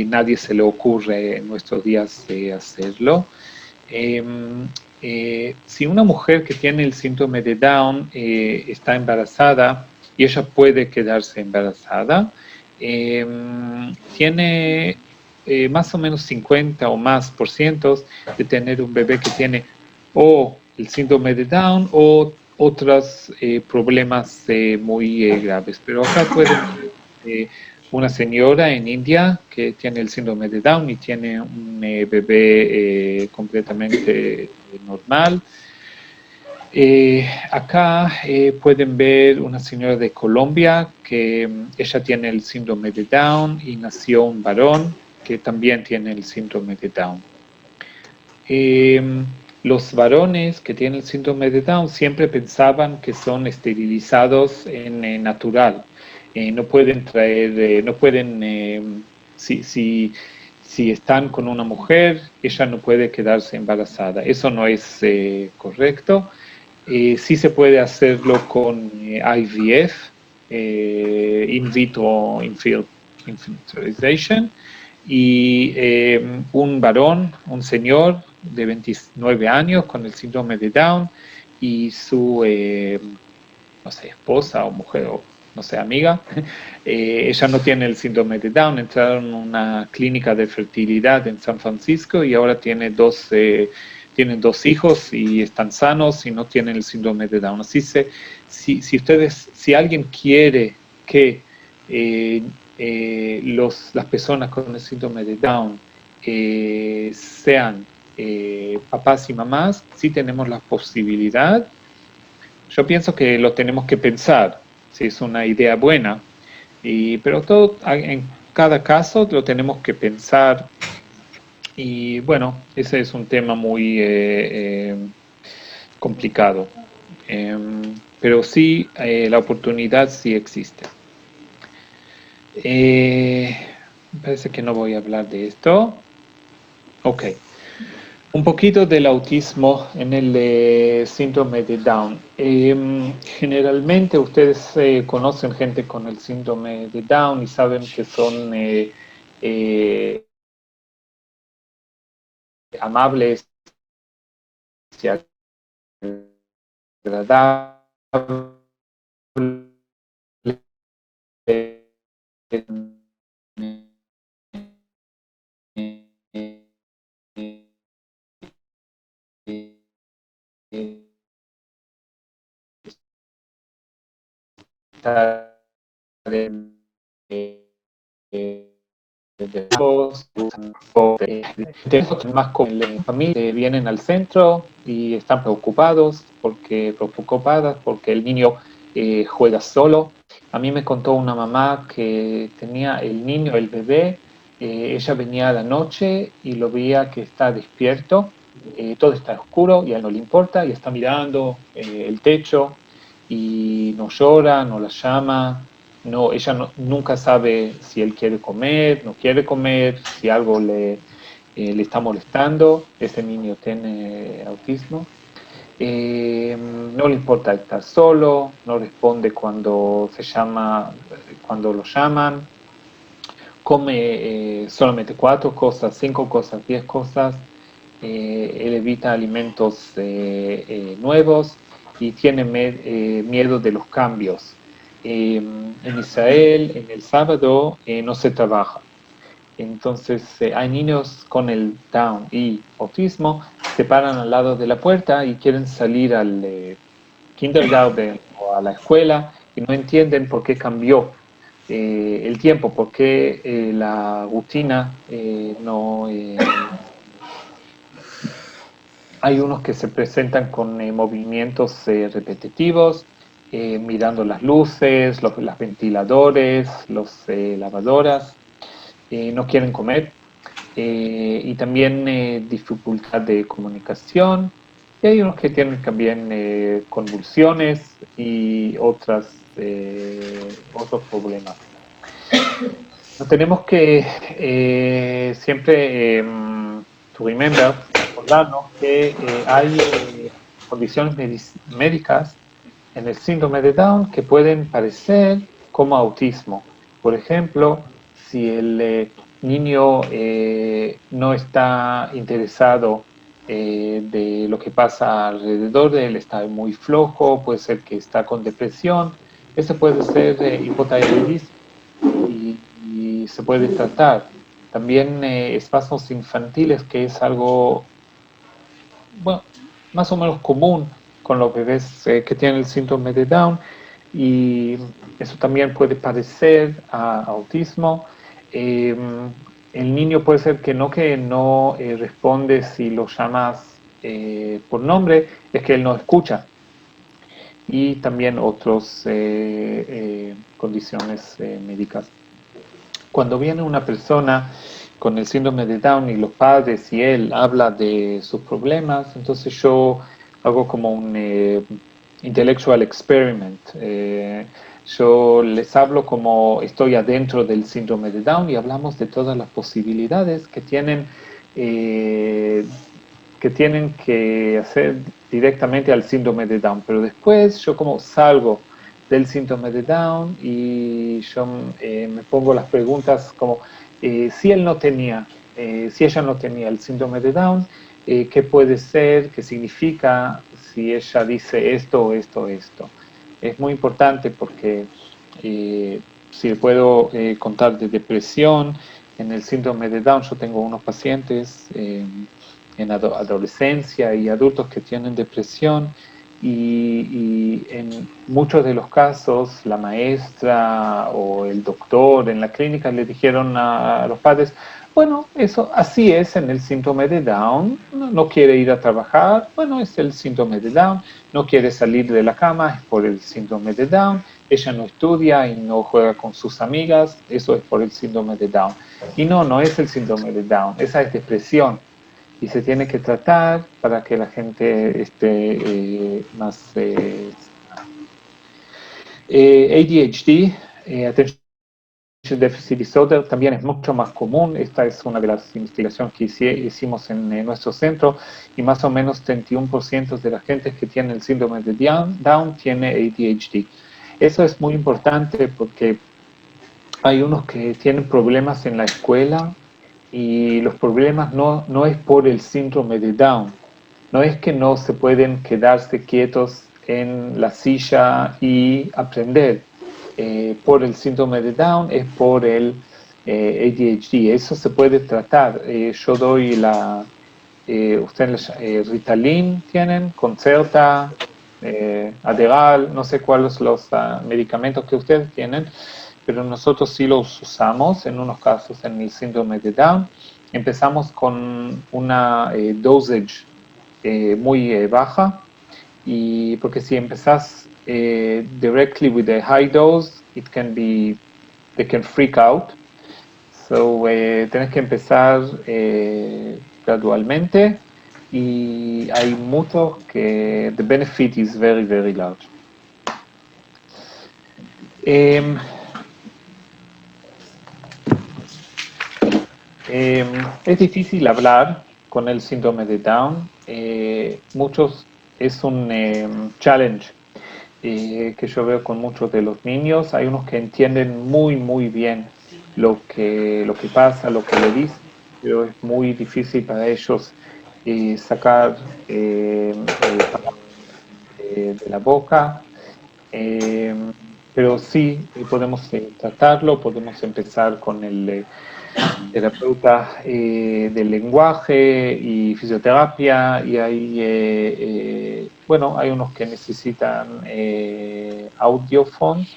nadie se le ocurre en nuestros días hacerlo. Si una mujer que tiene el síndrome de Down está embarazada, y ella puede quedarse embarazada, tiene más o menos 50 o más % de tener un bebé que tiene o el síndrome de Down o otros problemas muy graves. Pero acá pueden una señora en India que tiene el síndrome de Down y tiene un bebé completamente normal. Acá pueden ver una señora de Colombia que ella tiene el síndrome de Down y nació un varón que también tiene el síndrome de Down. Los varones que tienen el síndrome de Down siempre pensaban que son esterilizados en natural. No pueden traer, si están con una mujer, ella no puede quedarse embarazada. Eso no es correcto. Sí se puede hacerlo con IVF, in vitro fertilization, y un varón, un señor de 29 años con el síndrome de Down y su, no sé, esposa o mujer o no sé, amiga, ella no tiene el síndrome de Down, entraron en una clínica de fertilidad en San Francisco y ahora tienen dos hijos y están sanos y no tienen el síndrome de Down. Así si alguien quiere que las personas con el síndrome de Down sean papás y mamás, sí tenemos la posibilidad. Yo pienso que lo tenemos que pensar, si es una idea buena, pero todo en cada caso lo tenemos que pensar. Y bueno, ese es un tema muy complicado, pero sí, la oportunidad sí existe. Me parece que no voy a hablar de esto. Ok. Un poquito del autismo en el síndrome de Down. Generalmente ustedes conocen gente con el síndrome de Down y saben que son eh, amables y agradables. Estar en, de voz, más con la familia vienen al centro y están preocupadas porque el niño juega solo. A mí me contó una mamá que tenía el niño, el bebé, ella venía a la noche y lo veía que está despierto, todo está oscuro y a él no le importa y está mirando el techo y no llora, no la llama. No, ella nunca sabe si él quiere comer, no quiere comer, si algo le está molestando. Ese niño tiene autismo. No le importa estar solo, no responde cuando cuando lo llaman. Come solamente 4 cosas, 5 cosas, 10 cosas. Él evita alimentos nuevos y tiene miedo de los cambios. En Israel, en el sábado, no se trabaja. Entonces, hay niños con el Down y autismo, se paran al lado de la puerta y quieren salir al kindergarten o a la escuela y no entienden por qué cambió el tiempo, por qué la rutina no... hay unos que se presentan con movimientos repetitivos, mirando las luces, los ventiladores, los lavadoras, no quieren comer, y también dificultad de comunicación. Y hay unos que tienen también convulsiones y otros problemas. No tenemos que siempre to remember, recordarnos que hay condiciones médicas en el síndrome de Down que pueden parecer como autismo. Por ejemplo, si el niño no está interesado de lo que pasa alrededor de él, está muy flojo, puede ser que está con depresión, eso puede ser hipotiroidismo y se puede tratar. También espasmos infantiles, que es algo, bueno, más o menos común con los bebés que tienen el síndrome de Down, y eso también puede parecer a autismo. El niño puede ser que no responde si lo llamas por nombre, es que él no escucha. Y también otras condiciones médicas. Cuando viene una persona con el síndrome de Down y los padres y él habla de sus problemas, entonces yo hago como un intellectual experiment. Yo les hablo como estoy adentro del síndrome de Down y hablamos de todas las posibilidades que tienen que hacer directamente al síndrome de Down. Pero después yo como salgo del síndrome de Down y yo me pongo las preguntas como si él no tenía, si ella no tenía el síndrome de Down, qué puede ser, qué significa si ella dice esto, esto, esto. Es muy importante porque si puedo contar de depresión en el síndrome de Down, yo tengo unos pacientes en adolescencia y adultos que tienen depresión y en muchos de los casos la maestra o el doctor en la clínica le dijeron a los padres, bueno, eso así es en el síndrome de Down, no quiere ir a trabajar, bueno, es el síndrome de Down, no quiere salir de la cama, es por el síndrome de Down, ella no estudia y no juega con sus amigas, eso es por el síndrome de Down. Y no es el síndrome de Down, esa es depresión y se tiene que tratar para que la gente esté más... ADHD, attention Deficit Disorder también es mucho más común. Esta es una de las investigaciones que hicimos en nuestro centro, y más o menos 31% de la gente que tiene el síndrome de Down tiene ADHD. Eso es muy importante porque hay unos que tienen problemas en la escuela, y los problemas no es por el síndrome de Down. No es que no se pueden quedarse quietos en la silla y aprender. Por el síndrome de Down es por el ADHD. Eso se puede tratar. Yo doy ustedes Ritalin tienen, Concerta, Adderall, no sé cuáles los medicamentos que ustedes tienen, pero nosotros sí los usamos en unos casos en el síndrome de Down. Empezamos con una dosage muy baja, y porque si empezás directly with a high dose, they can freak out. So tenés que empezar gradualmente, y hay mucho que the benefit is very, very large. Es difícil hablar con el síndrome de Down. Muchos es un challenge que yo veo con muchos de los niños. Hay unos que entienden muy, muy bien lo que pasa, lo que le dicen, pero es muy difícil para ellos sacar de la boca. Pero sí podemos tratarlo. Podemos empezar con el terapeuta del lenguaje y fisioterapia, y hay unos que necesitan audiofones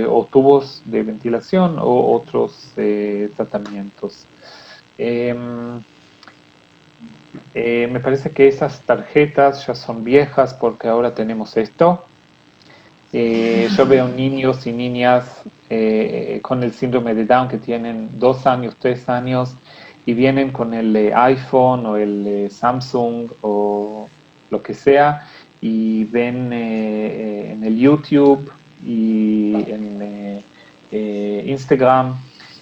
o tubos de ventilación o otros tratamientos. Me parece que esas tarjetas ya son viejas porque ahora tenemos esto. Yo veo niños y niñas con el síndrome de Down que tienen 2 años, 3 años, y vienen con el iPhone o el Samsung o lo que sea, y ven en el YouTube y en Instagram,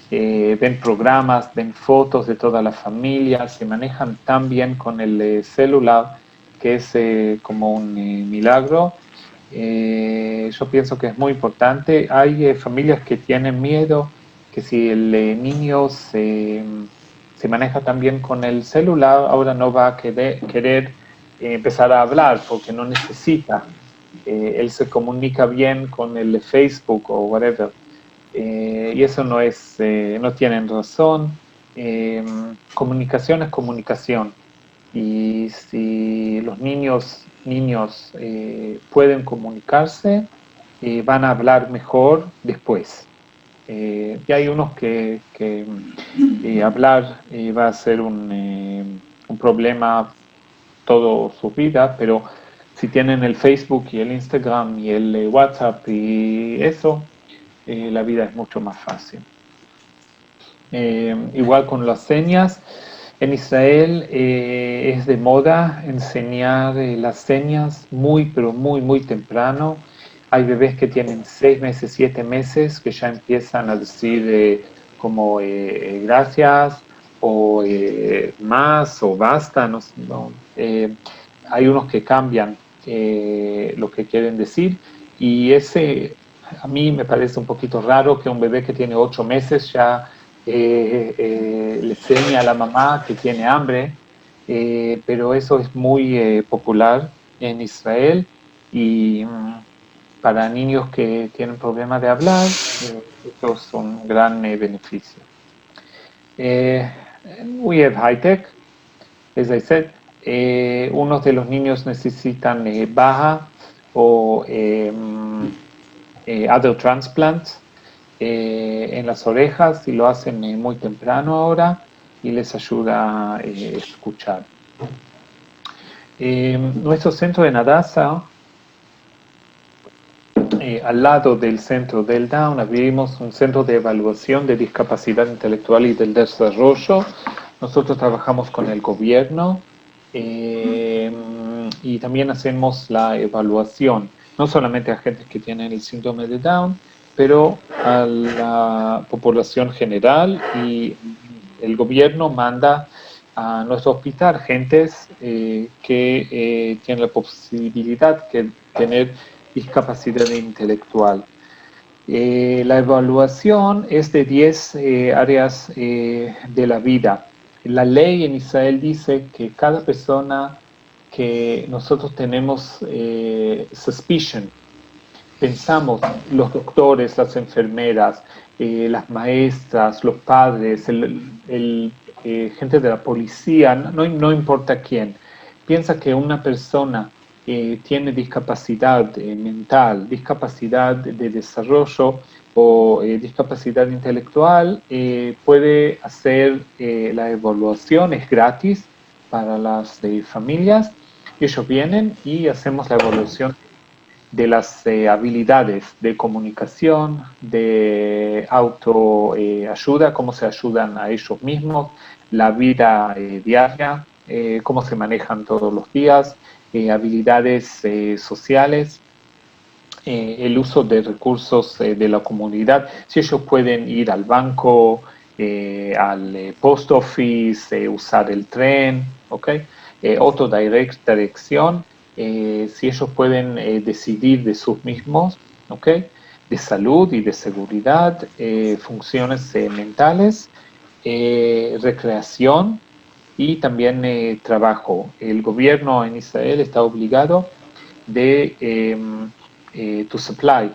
ven programas, ven fotos de toda la familia, se manejan tan bien con el celular que es como un milagro. Yo pienso que es muy importante. Hay familias que tienen miedo que si el niño se maneja también con el celular, ahora no va a querer empezar a hablar porque no necesita. Él se comunica bien con el Facebook o whatever. Y eso no tienen razón. Comunicación es comunicación. Y si los niños pueden comunicarse, van a hablar mejor después. Y hay unos que hablar va a ser un problema toda su vida, pero si tienen el Facebook y el Instagram y el WhatsApp y eso, la vida es mucho más fácil. Igual con las señas. En Israel es de moda enseñar las señas muy, pero muy, muy temprano. Hay bebés que tienen 6 meses, 7 meses, que ya empiezan a decir como gracias, o más, o basta. No, hay unos que cambian lo que quieren decir, y a mí me parece un poquito raro que un bebé que tiene 8 meses ya le enseña a la mamá que tiene hambre, pero eso es muy popular en Israel, y para niños que tienen problemas de hablar, esto es un gran beneficio. We have high tech, as I said. Unos de los niños necesitan Baha o other transplants en las orejas, y lo hacen muy temprano ahora, y les ayuda a escuchar. Nuestro centro en Hadassah, al lado del centro del Down, abrimos un centro de evaluación de discapacidad intelectual y del desarrollo. Nosotros trabajamos con el gobierno y también hacemos la evaluación, no solamente a gente que tiene el síndrome de Down, pero a la población general, y el gobierno manda a nuestro hospital gentes que tienen la posibilidad de tener discapacidad intelectual. La evaluación es de 10 áreas de la vida. La ley en Israel dice que cada persona que nosotros tenemos suspicion, pensamos, los doctores, las enfermeras, las maestras, los padres, gente de la policía, no importa quién, piensa que una persona tiene discapacidad mental, discapacidad de desarrollo o discapacidad intelectual, puede hacer la evaluación, es gratis para las familias. Ellos vienen y hacemos la evaluación de las habilidades de comunicación, de autoayuda, cómo se ayudan a ellos mismos, la vida diaria, cómo se manejan todos los días, habilidades sociales, el uso de recursos de la comunidad, si ellos pueden ir al banco, al post office, usar el tren, ¿ok? Autodirección, si ellos pueden decidir de sus mismos, ¿ok? De salud y de seguridad, funciones mentales, recreación y también trabajo. El gobierno en Israel está obligado de to supply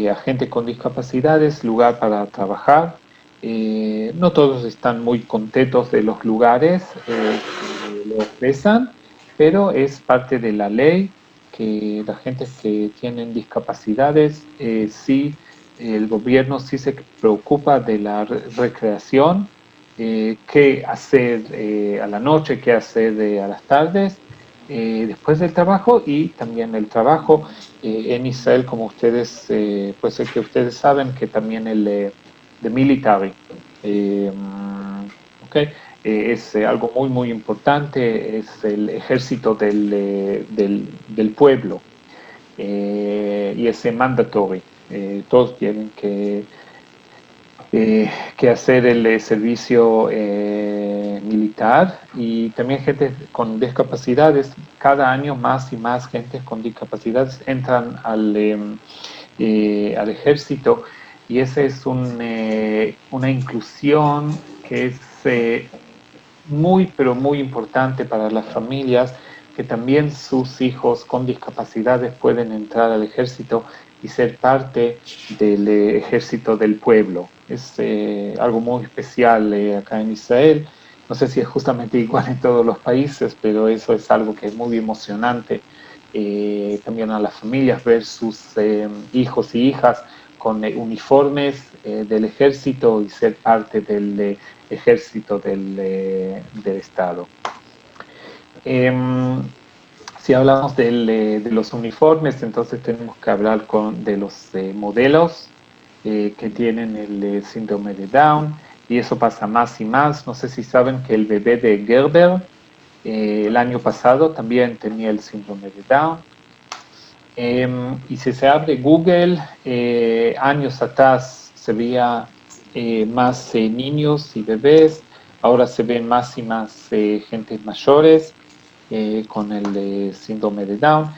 a gente con discapacidades lugar para trabajar. No todos están muy contentos de los lugares que lo ofrecen, pero es parte de la ley que la gente que tienen discapacidades, sí, el gobierno sí se preocupa de la recreación, qué hacer a la noche, qué hacer a las tardes, después del trabajo, y también el trabajo en Israel, como ustedes, puede ser que ustedes saben que también el military, okay, es algo muy importante, es el ejército del pueblo, y es mandatory, todos tienen que hacer el servicio militar, y también gente con discapacidades, cada año más y más gente con discapacidades entran al ejército, y esa es una inclusión que es pero muy importante para las familias, que también sus hijos con discapacidades pueden entrar al ejército y ser parte del ejército del pueblo. Es algo muy especial acá en Israel. No sé si es justamente igual en todos los países, pero eso es algo que es muy emocionante. También a las familias ver sus hijos y hijas con uniformes del ejército y ser parte del ejército del Estado. Si hablamos de los uniformes, entonces tenemos que hablar de los modelos que tienen el síndrome de Down, y eso pasa más y más. No sé si saben que el bebé de Gerber el año pasado también tenía el síndrome de Down. Y si se abre Google, años atrás se veía más niños y bebés, ahora se ven más y más gente mayores con el síndrome de Down.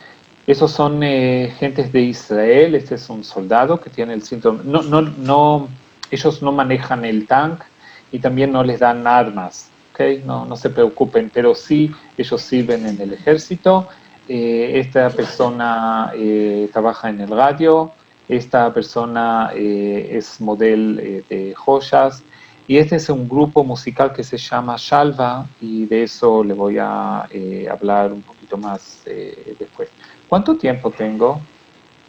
Esos son gentes de Israel. Este es un soldado que tiene el síndrome. Ellos no manejan el tanque y también no les dan armas, ¿okay? No se preocupen, pero sí, ellos sirven en el ejército. Esta persona trabaja en el radio, esta persona es modelo de joyas, y este es un grupo musical que se llama Shalva, y de eso le voy a hablar un poquito más después. ¿Cuánto tiempo tengo?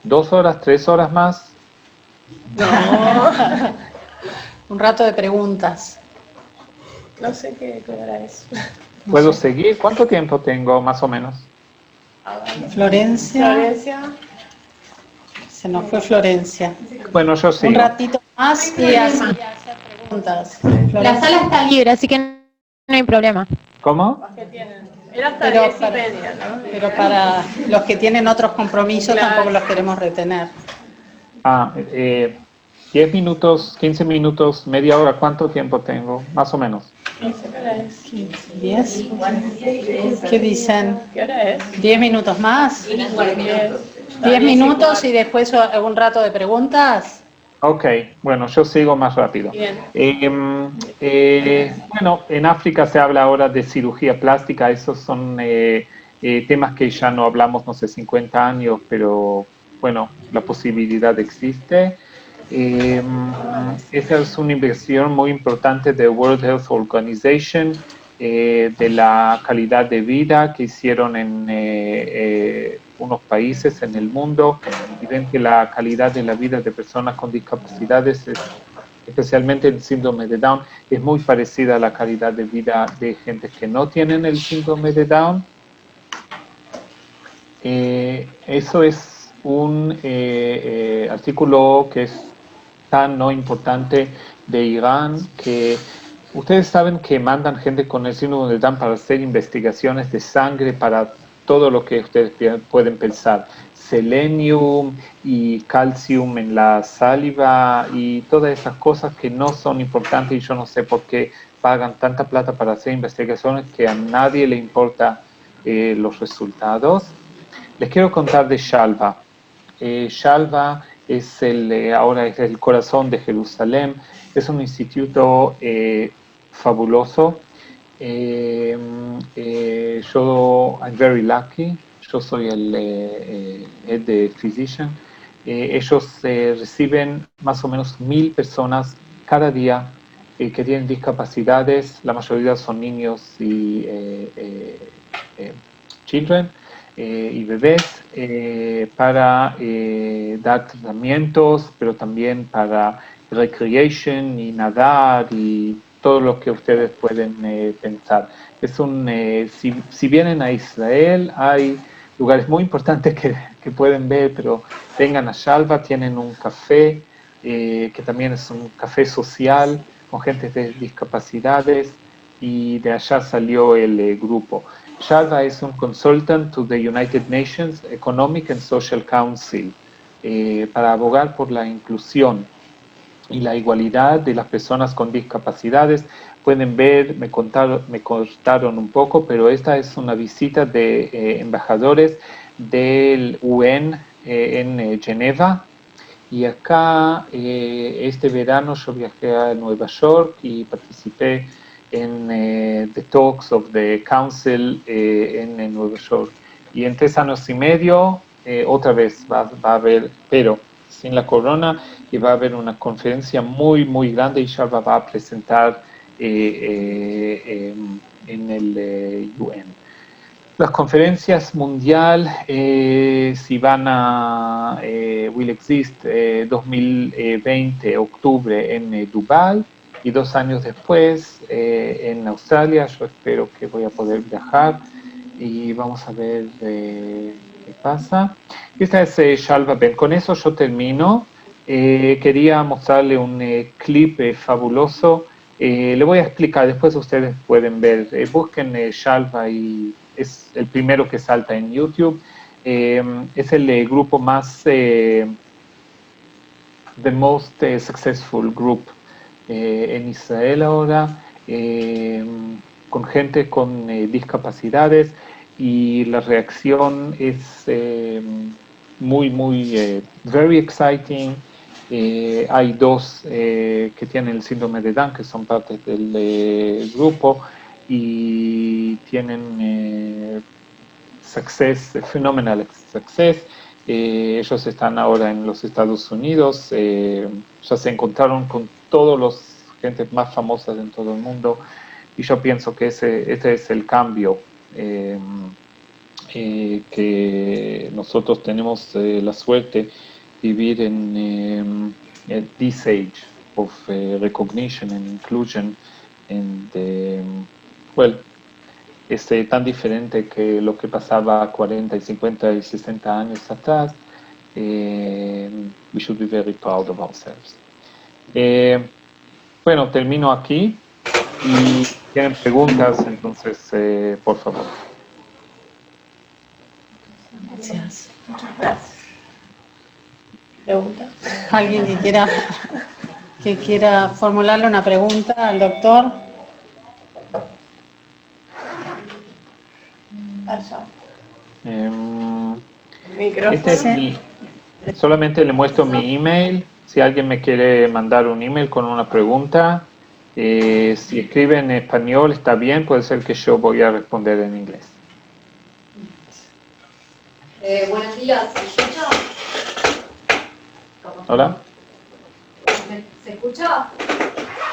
¿2 horas, 3 horas más? No. Un rato de preguntas. No sé qué hora es. ¿Puedo seguir? ¿Cuánto tiempo tengo, más o menos? Florencia. Se nos fue Florencia. Bueno, yo sí. Un ratito más y hacer preguntas. La sala está libre, así que no hay problema. ¿Cómo? Era hasta 10:30, ¿no? Pero para los que tienen otros compromisos, Claro. tampoco los queremos retener. 10 minutos, 15 minutos, media hora, ¿cuánto tiempo tengo? Más o menos. 10. ¿Qué dicen? ¿Qué hora es? 10 minutos más. 10 minutos y después algún rato de preguntas. Ok, bueno, yo sigo más rápido. Bien. Bueno, en África se habla ahora de cirugía plástica, esos son temas que ya no hablamos, no sé, 50 años, pero bueno, la posibilidad existe. Esa es una inversión muy importante de World Health Organization, de la calidad de vida que hicieron en unos países en el mundo, y ven que la calidad de la vida de personas con discapacidades, especialmente el síndrome de Down, es muy parecida a la calidad de vida de gente que no tienen el síndrome de Down. Eso es un artículo que es tan no importante de Irán, que ustedes saben que mandan gente con el síndrome de Down para hacer investigaciones de sangre para todo lo que ustedes pueden pensar, selenium y calcium en la saliva y todas esas cosas que no son importantes, y yo no sé por qué pagan tanta plata para hacer investigaciones que a nadie le importa los resultados. Les quiero contar de Shalva. Shalva es ahora es el corazón de Jerusalén, es un instituto fabuloso. I'm very lucky, yo soy el head de physician. Ellos reciben más o menos 1000 personas cada día que tienen discapacidades, la mayoría son niños y children, y bebés, para dar tratamientos, pero también para recreation y nadar y todo lo que ustedes pueden pensar. Si vienen a Israel, hay lugares muy importantes que pueden ver, pero vengan a Shalva, tienen un café, que también es un café social con gente de discapacidades, y de allá salió el grupo. Shalva es un consultant to the United Nations Economic and Social Council, para abogar por la inclusión y la igualdad de las personas con discapacidades. Pueden ver, me contaron un poco, pero esta es una visita de embajadores del UN en Geneva. Y acá, este verano, yo viajé a Nueva York y participé en The Talks of the Council en Nueva York. Y en 3 años y medio, otra vez va a haber, pero sin la corona, y va a haber una conferencia muy, muy grande, y Shalva va a presentar en el UN. Las conferencias mundial, si van a Will Exist 2020, octubre en Dubái, y 2 años después en Australia. Yo espero que voy a poder viajar y vamos a ver qué pasa. Esta es Shalva Ben. Con eso yo termino. Quería mostrarle un clip fabuloso. Le voy a explicar, después ustedes pueden ver. Busquen Shalva y es el primero que salta en YouTube. Es el grupo más, the most successful group en Israel ahora, con gente con discapacidades, y la reacción es muy, muy, very exciting. Hay 2 que tienen el síndrome de Down, que son parte del grupo, y tienen success, phenomenal success. Ellos están ahora en los Estados Unidos, ya se encontraron con todos los gentes más famosas en todo el mundo, y yo pienso que ese es el cambio que nosotros tenemos la suerte de vivir en this age of recognition and inclusion, and well, es tan diferente que lo que pasaba 40 y 50 y 60 años atrás. We should be very proud of ourselves. Bueno, termino aquí, y tienen preguntas, entonces, por favor. Gracias. Muchas gracias. Pregunta. ¿Alguien que quiera formularle una pregunta al doctor? Allá. Este es solamente le muestro mi email. Si alguien me quiere mandar un email con una pregunta, si escribe en español está bien, puede ser que yo voy a responder en inglés. Buenos días, ¿se escucha? ¿Hola? ¿Se escucha?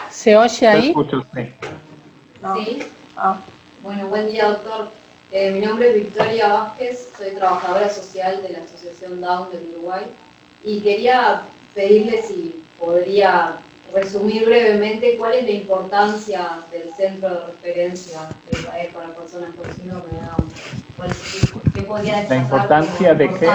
¿Se oye Te ahí? escucho, sí. No. Sí. Ah, Bueno, buen día, doctor. Mi nombre es Victoria Vázquez, soy trabajadora social de la Asociación Down del Uruguay y quería pedirle si podría resumir brevemente cuál es la importancia del centro de referencia del Israel para personas con síndrome de Down. ¿Qué podría destacar? ¿La importancia de qué?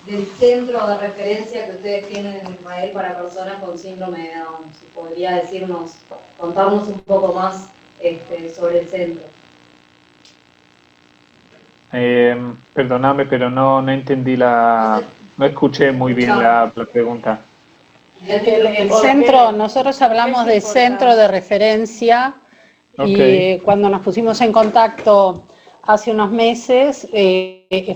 Del centro de referencia que ustedes tienen en Israel para personas con síndrome de Down. Si podría decirnos, contarnos un poco más sobre el centro. Perdóname, pero no entendí no escuché muy bien la pregunta. El centro, nosotros hablamos de centro de referencia y cuando nos pusimos en contacto hace unos meses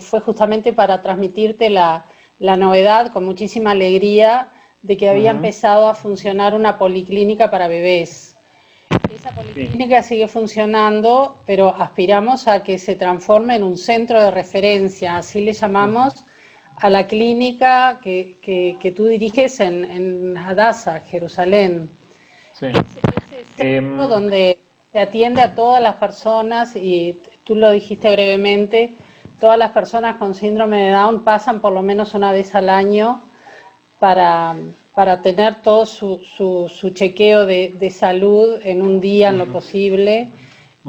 fue justamente para transmitirte la novedad con muchísima alegría de que había empezado a funcionar una policlínica para bebés. Esa policlínica sigue funcionando, pero aspiramos a que se transforme en un centro de referencia, así le llamamos a la clínica que tú diriges en Hadassah, Jerusalén. Sí. Ese centro donde se atiende a todas las personas, y tú lo dijiste brevemente, todas las personas con síndrome de Down pasan por lo menos una vez al año para tener todo su chequeo de salud en un día en lo posible.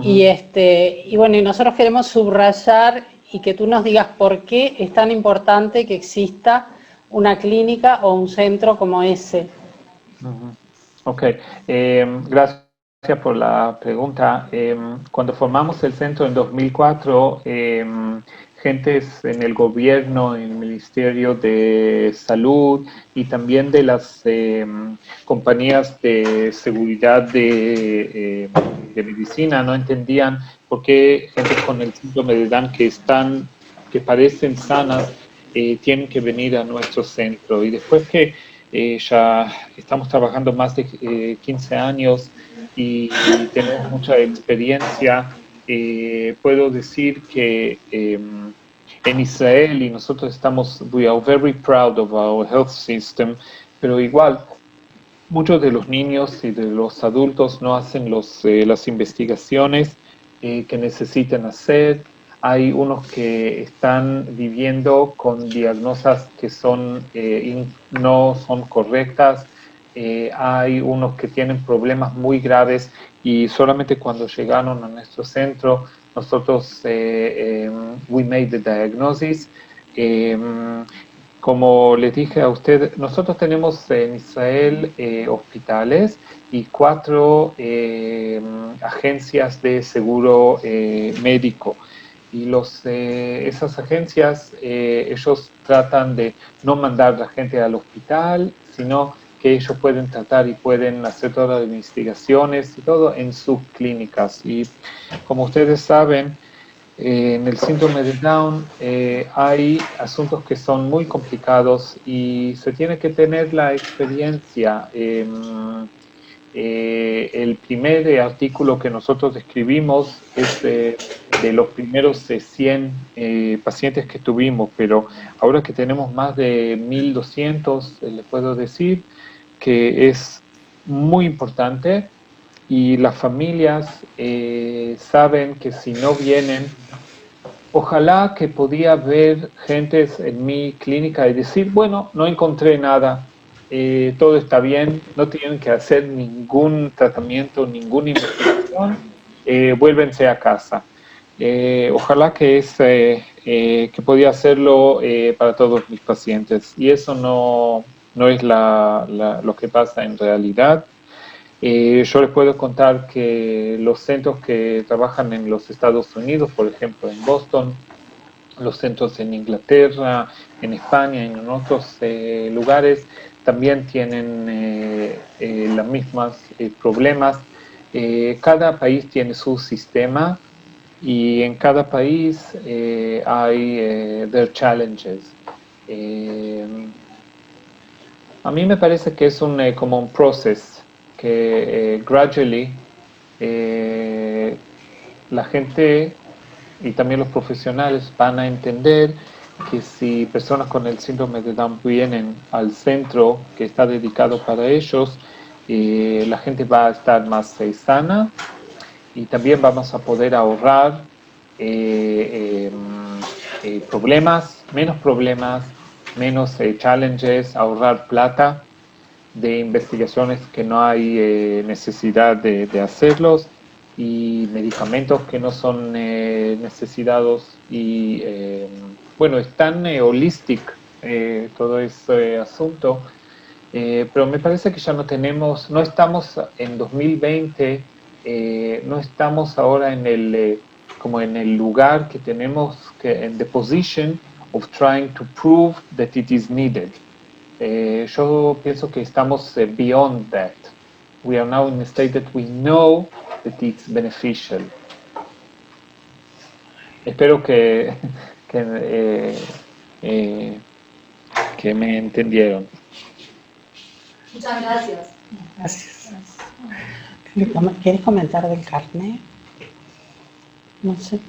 Y bueno, y nosotros queremos subrayar y que tú nos digas por qué es tan importante que exista una clínica o un centro como ese. Ok, gracias por la pregunta. Cuando formamos el centro en 2004, gentes en el gobierno, en el Ministerio de Salud y también de las compañías de seguridad de medicina no entendían por qué gente con el síndrome de Down que parecen sanas tienen que venir a nuestro centro. Y después que ya estamos trabajando más de 15 años y tenemos mucha experiencia, puedo decir que en Israel, y nosotros we are very proud of our health system, pero igual muchos de los niños y de los adultos no hacen las investigaciones que necesitan hacer. Hay unos que están viviendo con diagnósticos que no son correctas. Hay unos que tienen problemas muy graves y solamente cuando llegaron a nuestro centro, nosotros we made the diagnosis. Como les dije a usted, nosotros tenemos en Israel hospitales y 4 agencias de seguro médico. Y esas agencias, ellos tratan de no mandar a la gente al hospital, sino que ellos pueden tratar y pueden hacer todas las investigaciones y todo en sus clínicas. Y como ustedes saben, en el síndrome de Down hay asuntos que son muy complicados y se tiene que tener la experiencia. El primer artículo que nosotros escribimos es de los primeros 100 pacientes que tuvimos, pero ahora que tenemos más de 1.200, les puedo decir que es muy importante y las familias saben que si no vienen, ojalá que podía ver gentes en mi clínica y decir, bueno, no encontré nada, todo está bien, no tienen que hacer ningún tratamiento, ninguna investigación, vuélvense a casa. Ojalá que podía hacerlo para todos mis pacientes y eso no es lo que pasa en realidad. Yo les puedo contar que los centros que trabajan en los Estados Unidos, por ejemplo en Boston, los centros en Inglaterra, en España y en otros lugares también tienen los mismos problemas. Cada país tiene su sistema y en cada país hay their challenges. A mí me parece que es como un proceso que gradually la gente y también los profesionales van a entender que si personas con el síndrome de Down vienen al centro que está dedicado para ellos, la gente va a estar más sana y también vamos a poder ahorrar problemas, menos challenges, ahorrar plata de investigaciones que no hay necesidad de hacerlos y medicamentos que no son necesitados y bueno, es tan holistic todo ese asunto, pero me parece que ya no estamos en 2020, no estamos ahora como en el lugar que tenemos en the position of trying to prove that it is needed. Yo pienso que estamos beyond that. We are now in a state that we know that it's beneficial. Espero que me entendieron. Muchas gracias. Gracias. ¿Quieres comentar del carnet? No sé.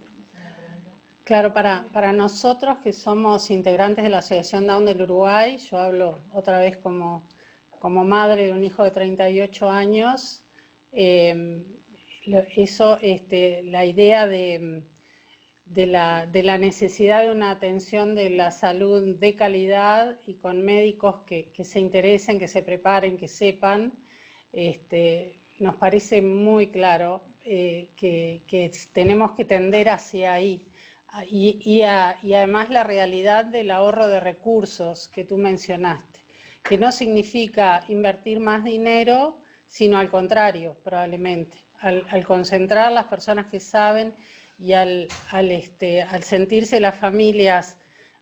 Claro, para nosotros que somos integrantes de la Asociación Down del Uruguay, yo hablo otra vez como madre de un hijo de 38 años, la idea de la necesidad de una atención de la salud de calidad y con médicos que se interesen, que se preparen, que sepan, nos parece muy claro que tenemos que tender hacia ahí. Y además la realidad del ahorro de recursos que tú mencionaste, que no significa invertir más dinero, sino al contrario, probablemente, al concentrar las personas que saben y al sentirse las familias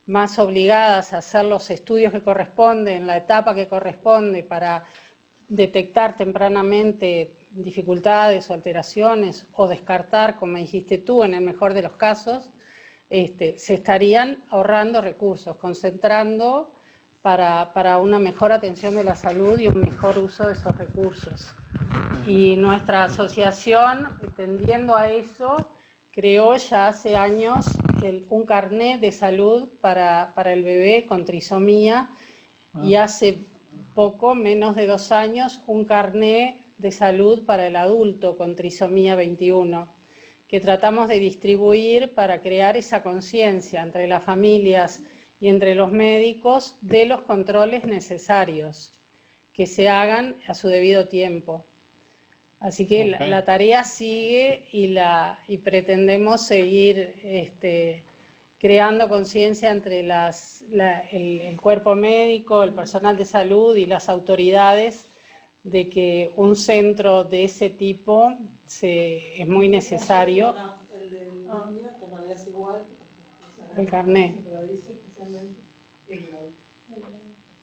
más obligadas a hacer los estudios que corresponden, la etapa que corresponde para detectar tempranamente dificultades o alteraciones o descartar, como dijiste tú, en el mejor de los casos, se estarían ahorrando recursos, concentrando para una mejor atención de la salud y un mejor uso de esos recursos. Y nuestra asociación, tendiendo a eso, creó ya hace años un carnet de salud para el bebé con trisomía y hace poco, menos de 2 años, un carnet de salud para el adulto con trisomía 21, que tratamos de distribuir para crear esa conciencia entre las familias y entre los médicos de los controles necesarios, que se hagan a su debido tiempo. Así que okay. la tarea sigue y pretendemos seguir creando conciencia entre el cuerpo médico, el personal de salud y las autoridades de que un centro de ese tipo es muy necesario. El de niña, que no es igual. El carnet.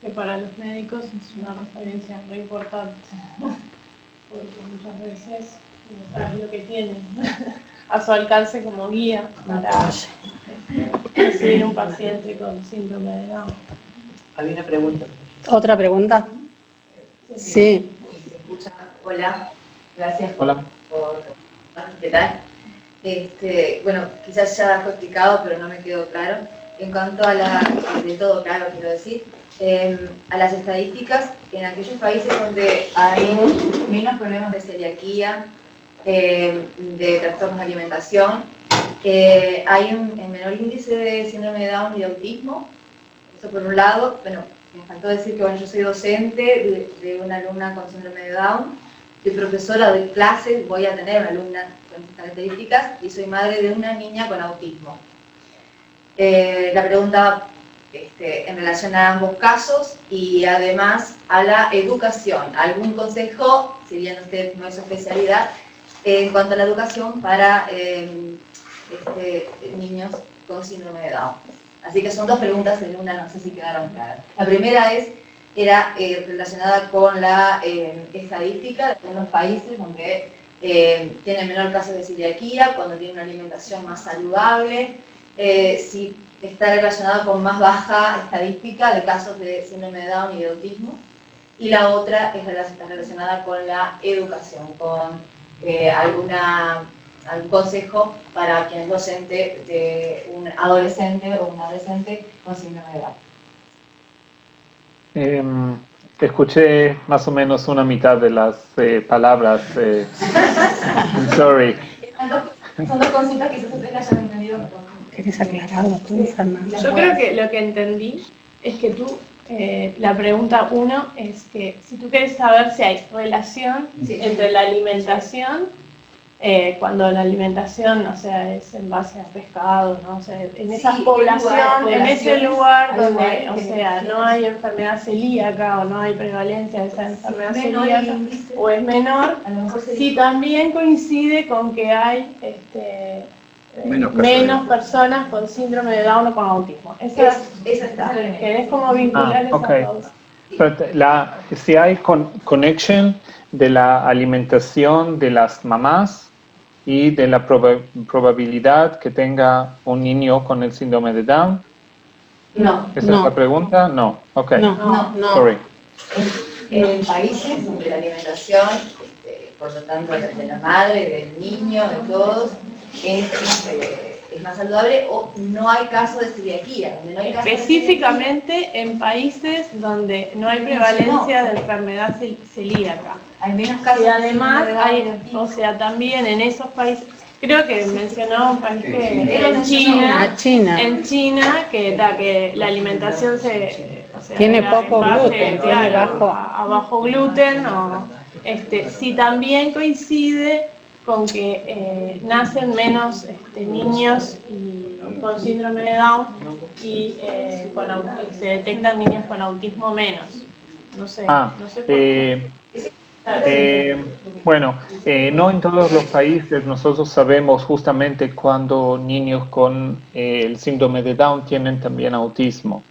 Que para los médicos es una referencia muy importante, porque muchas veces no saben lo que tienen a su alcance como guía para recibir un paciente con síndrome de Down. Había una pregunta. ¿Otra pregunta? Sí. Hola, gracias Hola. por ¿qué tal? Bueno, quizás ya fue explicado, pero no me quedó claro. En cuanto a de todo claro, quiero decir, a las estadísticas, en aquellos países donde hay menos problemas de celiaquía, de trastornos de alimentación, hay un menor índice de síndrome de Down y de autismo. Eso por un lado. Bueno, me faltó decir que yo soy docente de una alumna con síndrome de Down, soy profesora de clases, voy a tener una alumna con estas características y soy madre de una niña con autismo. La pregunta en relación a ambos casos y además a la educación. ¿Algún consejo, si bien usted no es su especialidad, en cuanto a la educación para niños con síndrome de Down. Así que son dos preguntas en una, no sé si quedaron claras. La primera era relacionada con la estadística de algunos países donde tienen menor caso de celiaquía, cuando tienen una alimentación más saludable, si está relacionada con más baja estadística de casos de síndrome de Down y de autismo. Y la otra está relacionada con la educación, con algún consejo para quien es docente de un adolescente o una adolescente con síndrome de Down. Escuché más o menos una mitad de las palabras. I'm sorry. Son dos consultas que quizás ustedes hayan entendido mejor. ¿Querés aclararlo tú, Fernanda? Yo creo que lo que entendí es que tú, la pregunta 1 es que si tú quieres saber si hay relación entre la alimentación, cuando la alimentación, o sea, es en base a pescado, ¿no? O sea, en esa población, en ese lugar donde, o sea, no hay enfermedad celíaca o no hay prevalencia de esa enfermedad celíaca o es menor, sí también coincide con que hay menos personas con síndrome de Down o con autismo. Esa está. ¿Querés como vincular esas dos? Pero si hay connection de la alimentación de las mamás y de la probabilidad que tenga un niño con el síndrome de Down. No. ¿Esa es la pregunta? No. Ok. No. Sorry. En países donde la alimentación, por lo tanto, de la madre, del niño, de todos, es más saludable, o no hay caso de celiaquía. Donde no hay caso específicamente en países donde no hay prevalencia de enfermedad celíaca. Hay menos casos. Y además hay, o sea, también en esos países, creo que mencionaba un país que en China, que la alimentación tiene poco gluten, tiene bajo gluten, sí también coincide con que nacen menos niños con síndrome de Down y se detectan niños con autismo menos. No sé por qué. Bueno, no en todos los países nosotros sabemos justamente cuando niños con el síndrome de Down tienen también autismo,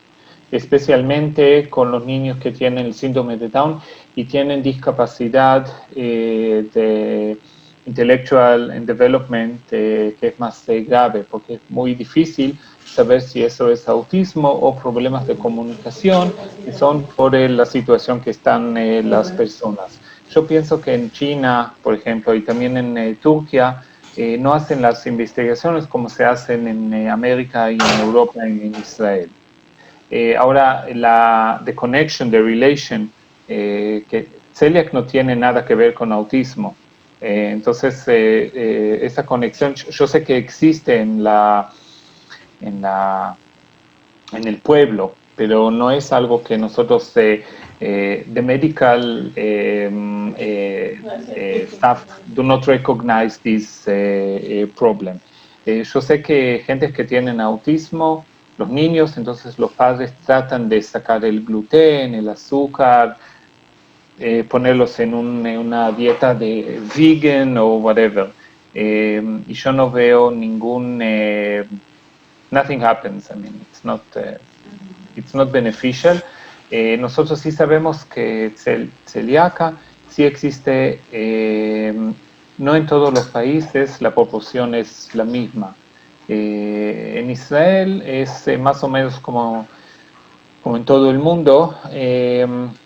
especialmente con los niños que tienen el síndrome de Down y tienen discapacidad de intellectual development que es más grave, porque es muy difícil saber si eso es autismo o problemas de comunicación que son por la situación que están las personas. Yo pienso que en China, por ejemplo, y también en Turquía, no hacen las investigaciones como se hacen en América y en Europa y en Israel. Ahora, the connection, the relation, que celiac no tiene nada que ver con autismo. Entonces, esa conexión, yo sé que existe en el pueblo, pero no es algo que nosotros the medical staff do not recognize this problem. Yo sé que gente que tienen autismo, los niños, entonces los padres tratan de sacar el gluten, el azúcar, ponerlos en una dieta de vegan o whatever. Y yo no veo ningún nothing happens. I mean, it's not beneficial. Nosotros sí sabemos que celíaca sí existe, no en todos los países la proporción es la misma. En Israel es más o menos como en todo el mundo,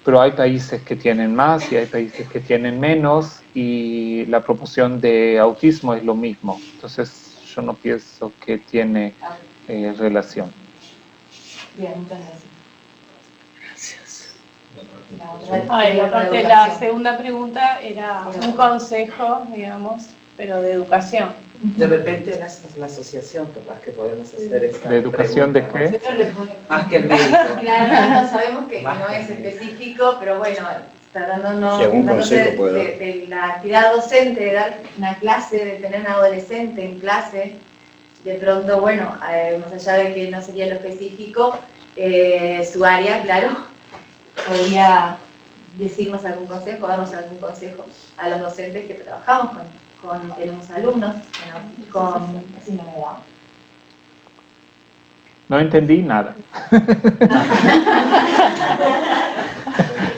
pero hay países que tienen más y hay países que tienen menos y la proporción de autismo es lo mismo. Entonces yo no pienso que tiene relación. Bien, muchas gracias. La segunda pregunta era un consejo, digamos, pero de educación. De repente la asociación, capaz que podemos hacer esta ¿De educación pregunta, de qué? Más que el médico. Claro, sabemos que no es específico, pero bueno, tratándonos de la actividad docente, de dar una clase, de tener un adolescente en clase, de pronto, bueno, más allá de que no sería lo específico, su área, claro, podría decirnos algún consejo, darnos algún consejo a los docentes que trabajamos tenemos alumnos con síndrome de Down. No entendí nada.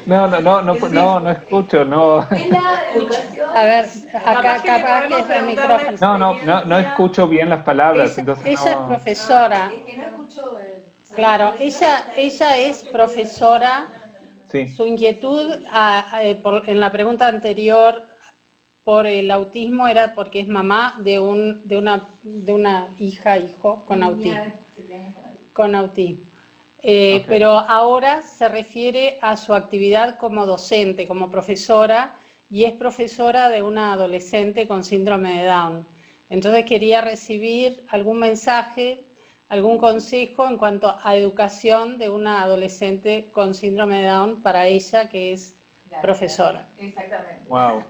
No escucho, no. Es la educación. A ver, acá capaz que es el micrófono. No escucho bien las palabras, entonces Ella es no. profesora. Es que no escucho el... Claro, ella es profesora. Sí, Su inquietud en la pregunta anterior por el autismo era porque es mamá de una hijo con autismo. Okay. Pero ahora se refiere a su actividad como docente, como profesora, y es profesora de una adolescente con síndrome de Down. Entonces quería recibir algún mensaje, algún consejo en cuanto a educación de una adolescente con síndrome de Down para ella, que es profesora. Exactamente. Wow.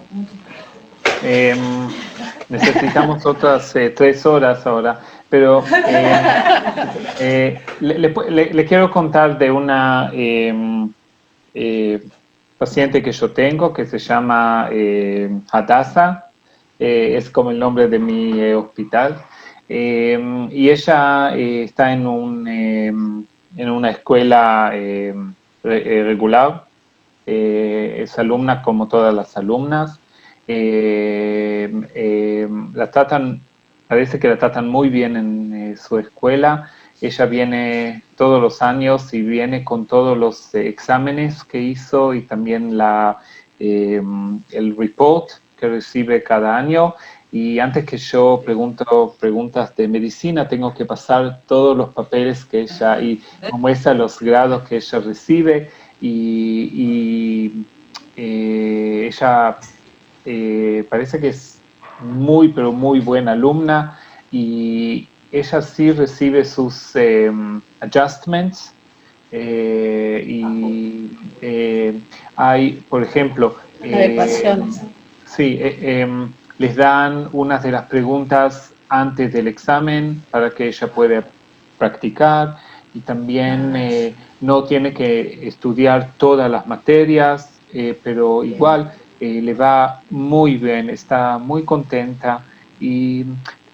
Necesitamos otras 3 horas ahora, pero le quiero contar de una paciente que yo tengo que se llama Hadassah, es como el nombre de mi hospital, y ella está en una escuela regular, es alumna como todas las alumnas. Parece que la tratan muy bien en su escuela. Ella viene todos los años y viene con todos los exámenes que hizo y también el report que recibe cada año. Y antes que yo pregunto preguntas de medicina, tengo que pasar todos los papeles que ella, y muestra los grados que ella recibe, ella parece que es muy, pero muy buena alumna, y ella sí recibe sus adjustments, hay, por ejemplo, Adecuaciones. sí, les dan unas de las preguntas antes del examen para que ella pueda practicar, y también no tiene que estudiar todas las materias, pero igual le va muy bien, está muy contenta, y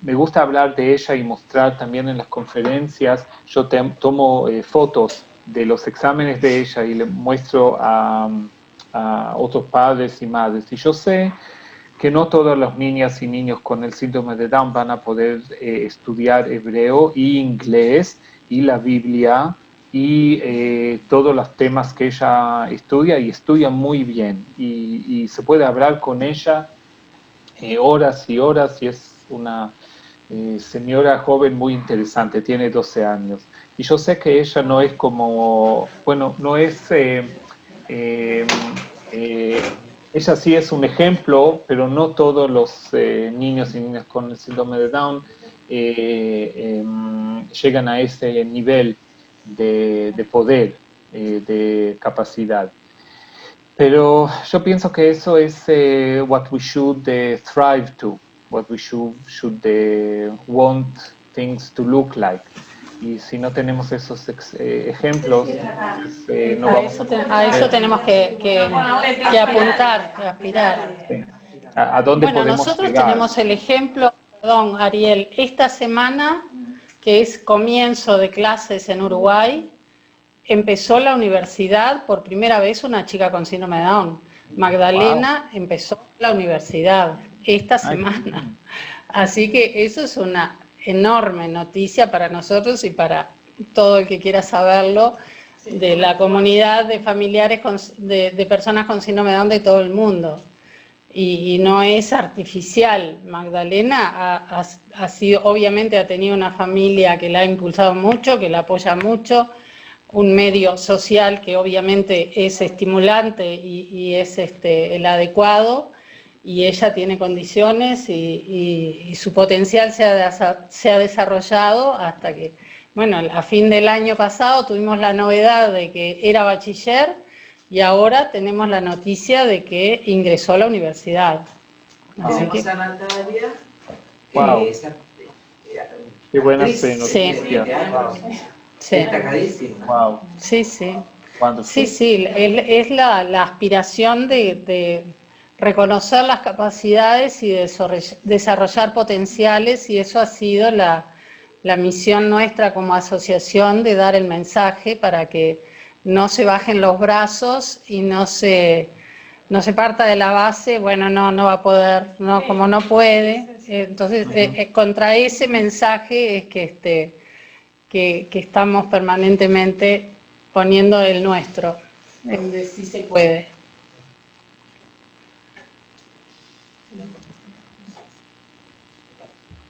me gusta hablar de ella y mostrar también en las conferencias. Yo tomo fotos de los exámenes de ella y le muestro a otros padres y madres, y yo sé que no todas las niñas y niños con el síndrome de Down van a poder estudiar hebreo y inglés y la Biblia y todos los temas que ella estudia, y estudia muy bien, y se puede hablar con ella horas y horas, y es una señora joven muy interesante, tiene 12 años. Y yo sé que ella no es como, bueno, no es... ella sí es un ejemplo, pero no todos los niños y niñas con el síndrome de Down llegan a ese nivel de poder, de capacidad. Pero yo pienso que eso es what we should thrive to, what we should want things to look like. Y si no tenemos esos ejemplos, no vamos a eso tenemos que apuntar, que aspirar. Sí. ¿A dónde podemos nosotros llegar? tenemos el ejemplo, perdón, Ariel, esta semana, que es comienzo de clases en Uruguay, empezó la universidad por primera vez una chica con síndrome de Down. Magdalena empezó la universidad esta semana. Así que eso es una enorme noticia para nosotros y para todo el que quiera saberlo, de la comunidad de familiares de personas con síndrome de Down de todo el mundo. Y no es artificial. Magdalena ha sido, obviamente ha tenido una familia que la ha impulsado mucho, que la apoya mucho, un medio social que obviamente es estimulante y es el adecuado, y ella tiene condiciones y su potencial se ha desarrollado hasta que, bueno, a fin del año pasado tuvimos la novedad de que era bachiller, y ahora tenemos la noticia de que ingresó a la universidad. Tenemos a Natalia. Wow. Qué buena noticia. Sí. Destacadísima. Wow. Sí. Sí, es la aspiración de reconocer las capacidades y desarrollar potenciales, y eso ha sido la misión nuestra como asociación, de dar el mensaje para que no se bajen los brazos y no se parta de la base, bueno, no va a poder, no, como no puede. Entonces, contra ese mensaje es que estamos permanentemente poniendo el nuestro, el de sí se puede.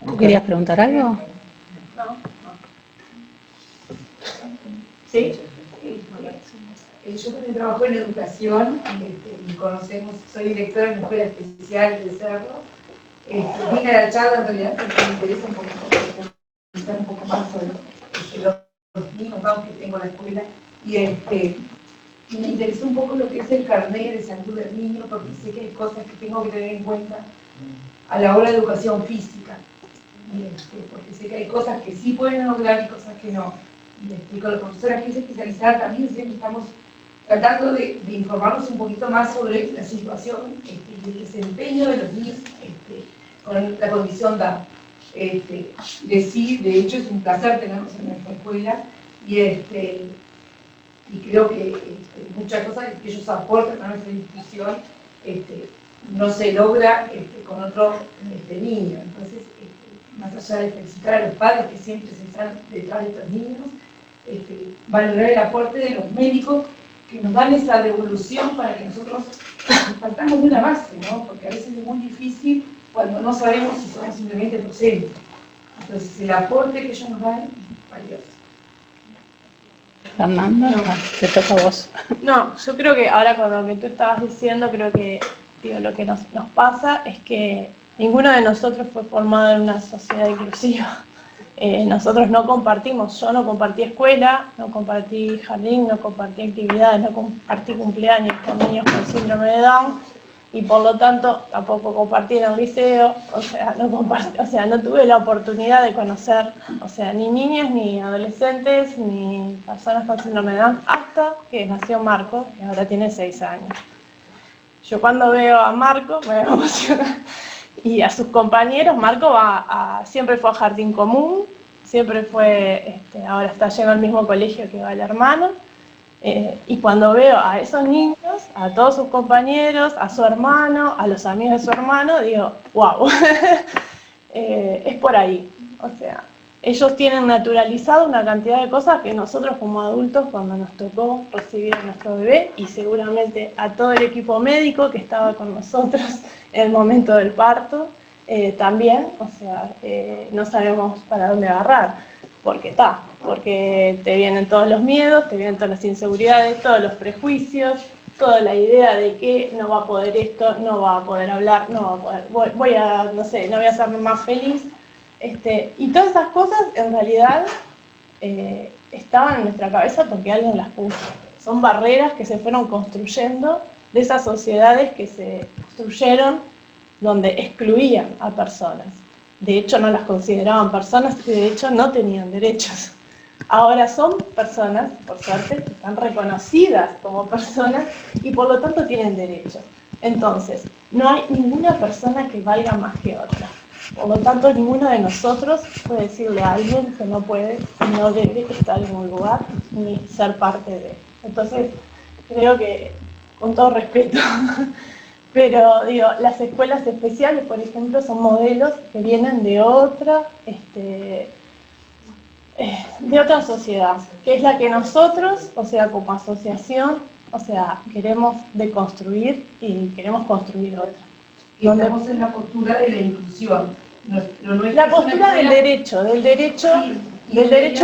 ¿Tú querías preguntar algo? No. ¿Sí? Yo también trabajo en educación, soy directora de la Escuela Especial de Cerro. Vine a la charla en realidad porque me interesa un poco más sobre los niños que tengo en la escuela, y me interesa un poco lo que es el carnet de salud del niño, porque sé que hay cosas que tengo que tener en cuenta a la hora de educación física, porque sé que hay cosas que sí pueden lograr y cosas que no. Y con la profesora que es especializada también siempre estamos tratando de informarnos un poquito más sobre la situación y el desempeño de los niños con la condición Down. De hecho es un placer tenerlos en nuestra escuela, y creo que muchas cosas que ellos aportan a nuestra institución no se logra con otro niño. Entonces, más allá de felicitar a los padres que siempre se están detrás de estos niños, valorar el aporte de los médicos que nos dan esa devolución para que nosotros partamos de una base, ¿no? Porque a veces es muy difícil cuando no sabemos si somos simplemente docentes. Entonces, el aporte que ellos nos dan es valioso. Fernanda, te toca a vos. No, yo creo que ahora con lo que tú estabas diciendo, creo que lo que nos pasa es que ninguno de nosotros fue formado en una sociedad inclusiva. Nosotros no compartimos, yo no compartí escuela, no compartí jardín, no compartí actividades, no compartí cumpleaños con niños con síndrome de Down, y por lo tanto tampoco compartí en el liceo, no tuve la oportunidad de conocer, ni niñas, ni adolescentes, ni personas con síndrome de Down, hasta que nació Marco, que ahora tiene 6 años. Yo cuando veo a Marco me emociona. Y a sus compañeros, Marco siempre fue a jardín común, siempre fue, ahora está yendo al mismo colegio que va el hermano, y cuando veo a esos niños, a todos sus compañeros, a su hermano, a los amigos de su hermano, digo, wow, es por ahí. O sea, ellos tienen naturalizado una cantidad de cosas que nosotros como adultos, cuando nos tocó recibir a nuestro bebé, y seguramente a todo el equipo médico que estaba con nosotros en el momento del parto, también, no sabemos para dónde agarrar, porque te vienen todos los miedos, te vienen todas las inseguridades, todos los prejuicios, toda la idea de que no va a poder esto, no va a poder hablar, no va a poder, no voy a ser más feliz, y todas esas cosas en realidad estaban en nuestra cabeza porque alguien las puso. Son barreras que se fueron construyendo de esas sociedades que se construyeron donde excluían a personas. De hecho, no las consideraban personas y de hecho no tenían derechos. Ahora son personas, por suerte, que están reconocidas como personas y por lo tanto tienen derechos. Entonces, no hay ninguna persona que valga más que otra. Por lo tanto, ninguno de nosotros puede decirle a alguien que no puede, no debe estar en un lugar ni ser parte de. Entonces, creo que, con todo respeto, pero las escuelas especiales, por ejemplo, son modelos que vienen de otra sociedad, que es la que nosotros, como asociación, queremos deconstruir y queremos construir otra. Y estamos en la postura de la inclusión. La postura del derecho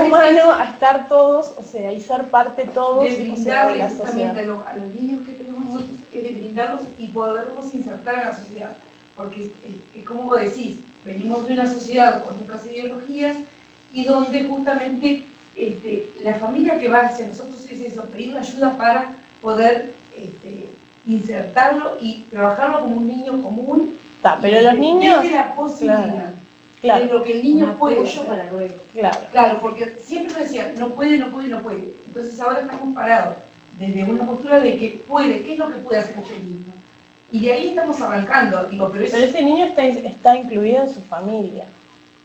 humano a estar todos, y ser parte todos de brindarles de la sociedad. a los niños que tenemos nosotros, es de brindarlos y poderlos insertar en la sociedad. Porque, como vos decís, venimos de una sociedad con otras ideologías y donde justamente la familia que va hacia nosotros es eso, pedir ayuda para poder insertarlo y trabajarlo como un niño común. Pero los niños... Desde la posibilidad. Claro. De lo que el niño puede hacer. para luego. Claro, porque siempre nos decían, no puede. Entonces ahora estamos parados desde una postura de que puede. ¿Qué es lo que puede hacer este niño? Y de ahí estamos arrancando, digo, pero Pero ese niño está incluido en su familia.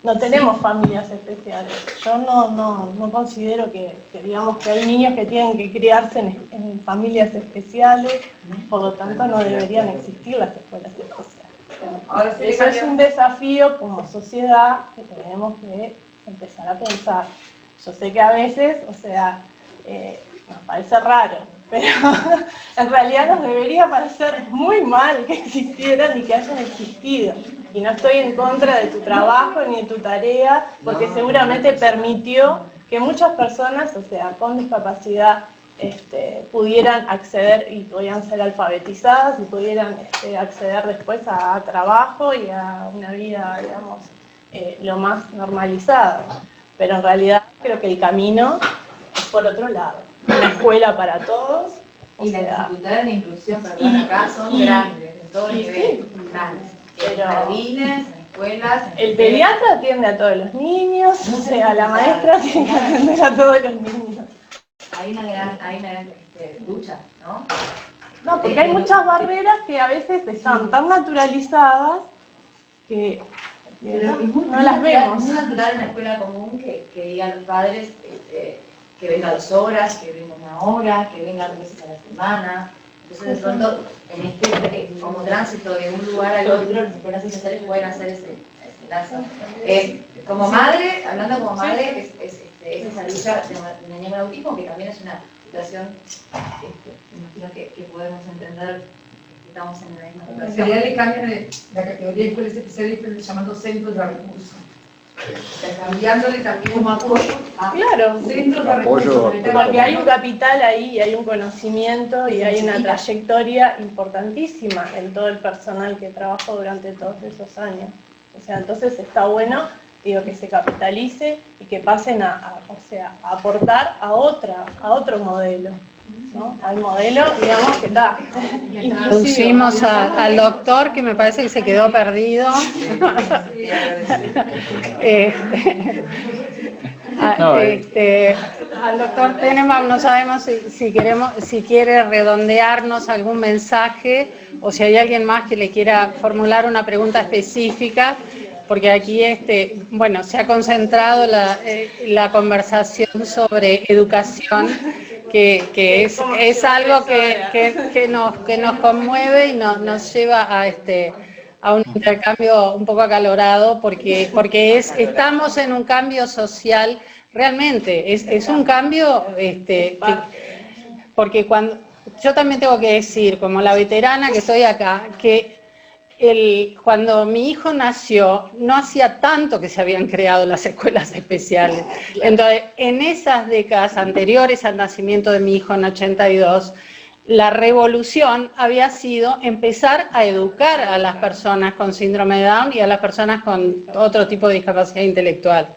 No tenemos familias especiales. Yo no considero que digamos que hay niños que tienen que criarse en familias especiales, por lo tanto no deberían existir las escuelas especiales. ahora sí Eso es un desafío como sociedad que tenemos que empezar a pensar. Yo sé que a veces, o sea, nos parece raro, pero en realidad nos debería parecer muy mal que existieran y que hayan existido. Y no estoy en contra de tu trabajo ni de tu tarea, porque seguramente permitió que muchas personas, o sea, con discapacidad, pudieran acceder y podían ser alfabetizadas y pudieran acceder después a trabajo y a una vida, digamos, lo más normalizada. Pero en realidad creo que el camino es por otro lado. Una escuela para todos. Y las dificultades de inclusión, perdón, acá son grandes, en todo nivel, grandes. En jardines, en escuelas. El pediatra atiende a todos los niños, o sea, la maestra tiene que atender a todos los niños. Hay una gran lucha, ¿no? No, porque hay muchas barreras que a veces están tan naturalizadas que no las vemos. Es muy natural en la escuela común que digan los padres que venga 2 horas, que venga 1 hora, que venga 2 veces a la semana. Entonces, de pronto, en como tránsito de un lugar al otro, las escuelas especiales pueden hacer ese lazo. Como madre, hablando como madre, es esa lucha de una niña con autismo, que también es una situación imagino que podemos entender que estamos en la misma En situación. realidad le cambian la categoría de escuelas especiales, pero llamando centros de recursos. O sea, cambiándole también como apoyo a Claro, centros de recursos. porque hay un capital ahí, hay un conocimiento y hay una trayectoria importantísima en todo el personal que trabajó durante todos esos años. O sea, entonces está bueno, digo, que se capitalice y que pasen a aportar a otro modelo, ¿no? Al modelo, digamos, que está. Introducimos al doctor, que me parece que se quedó perdido. Al doctor Tenenbaum no sabemos si quiere redondearnos algún mensaje o si hay alguien más que le quiera formular una pregunta específica, porque aquí bueno, se ha concentrado la conversación sobre educación, que es algo que nos conmueve y nos lleva a un intercambio un poco acalorado, porque estamos en un cambio social, realmente, es un cambio, porque yo también tengo que decir, como la veterana que estoy acá, que cuando mi hijo nació, no hacía tanto que se habían creado las escuelas especiales. Entonces, en esas décadas anteriores al nacimiento de mi hijo en 82, la revolución había sido empezar a educar a las personas con síndrome de Down y a las personas con otro tipo de discapacidad intelectual.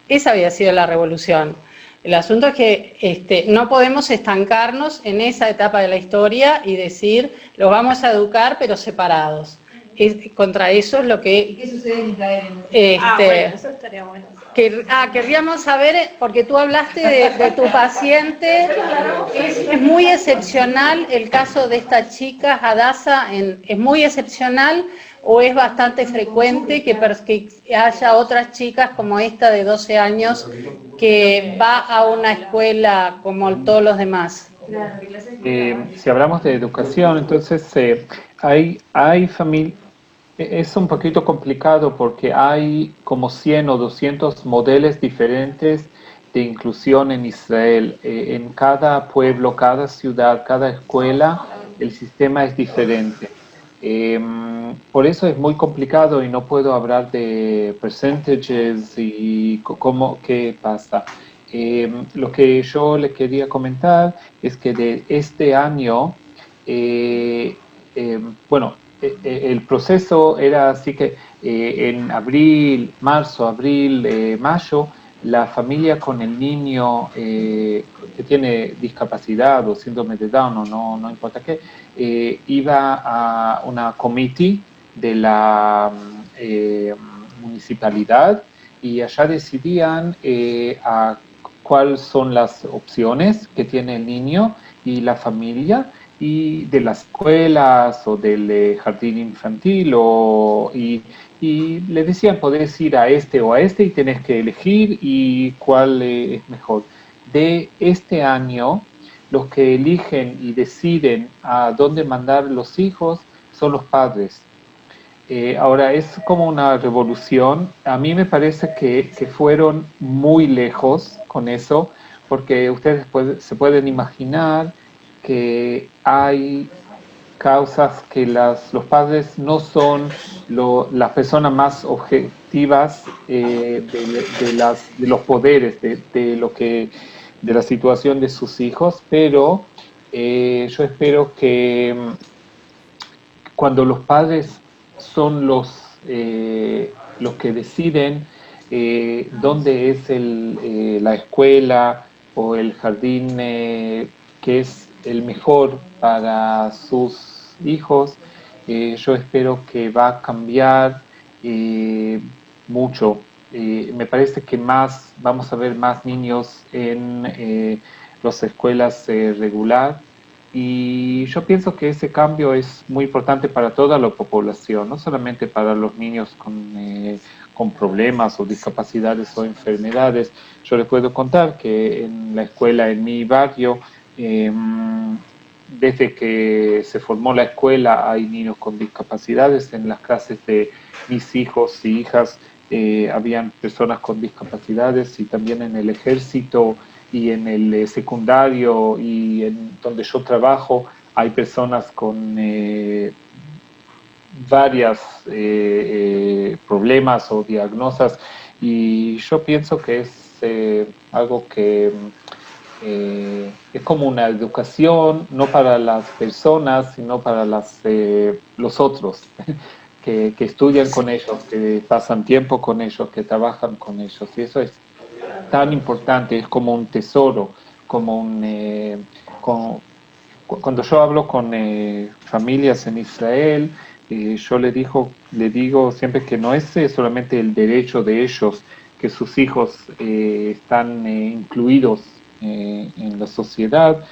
Esa había sido la revolución. El asunto es que no podemos estancarnos en esa etapa de la historia y decir, los vamos a educar pero separados. Contra eso es lo que... ¿Y qué sucede en Israel? Bueno, eso estaría bueno. Querríamos saber, porque tú hablaste de tu paciente, es muy excepcional el caso de esta chica, Hadassah, ¿es muy excepcional o es bastante frecuente que haya otras chicas como esta de 12 años que va a una escuela como todos los demás? Si hablamos de educación, entonces hay familias. Es un poquito complicado porque hay como 100 o 200 modelos diferentes de inclusión en Israel. En cada pueblo, cada ciudad, cada escuela, el sistema es diferente. Por eso es muy complicado y no puedo hablar de percentages y qué pasa. Lo que yo le quería comentar es que de este año, el proceso era así que en mayo, la familia con el niño que tiene discapacidad o síndrome de Down o no importa qué, iba a una comité de la municipalidad y allá decidían cuáles son las opciones que tiene el niño y la familia, y de las escuelas o del jardín infantil y le decían, podés ir a este o a este y tenés que elegir y cuál es mejor. De este año, los que eligen y deciden a dónde mandar los hijos son los padres. Ahora, es como una revolución. A mí me parece que fueron muy lejos con eso, porque ustedes se pueden imaginar que hay causas que los padres no son las personas más objetivas de los poderes, de la situación de sus hijos, pero yo espero que cuando los padres son los que deciden dónde es la escuela o el jardín que es el mejor para sus hijos, yo espero que va a cambiar mucho. Me parece que vamos a ver más niños en las escuelas regular. Y yo pienso que ese cambio es muy importante para toda la población, no solamente para los niños con problemas o discapacidades o enfermedades. Yo les puedo contar que en la escuela en mi barrio, desde que se formó la escuela, hay niños con discapacidades. En las clases de mis hijos y hijas habían personas con discapacidades, y también en el ejército y en el secundario y en donde yo trabajo hay personas con varios problemas o diagnósticos, y yo pienso que es algo que es como una educación, no para las personas, sino para los otros, que estudian con ellos, que pasan tiempo con ellos, que trabajan con ellos, y eso es tan importante, es como un tesoro, como cuando yo hablo con familias en Israel, yo le digo siempre que no es solamente el derecho de ellos que sus hijos están incluidos en la sociedad,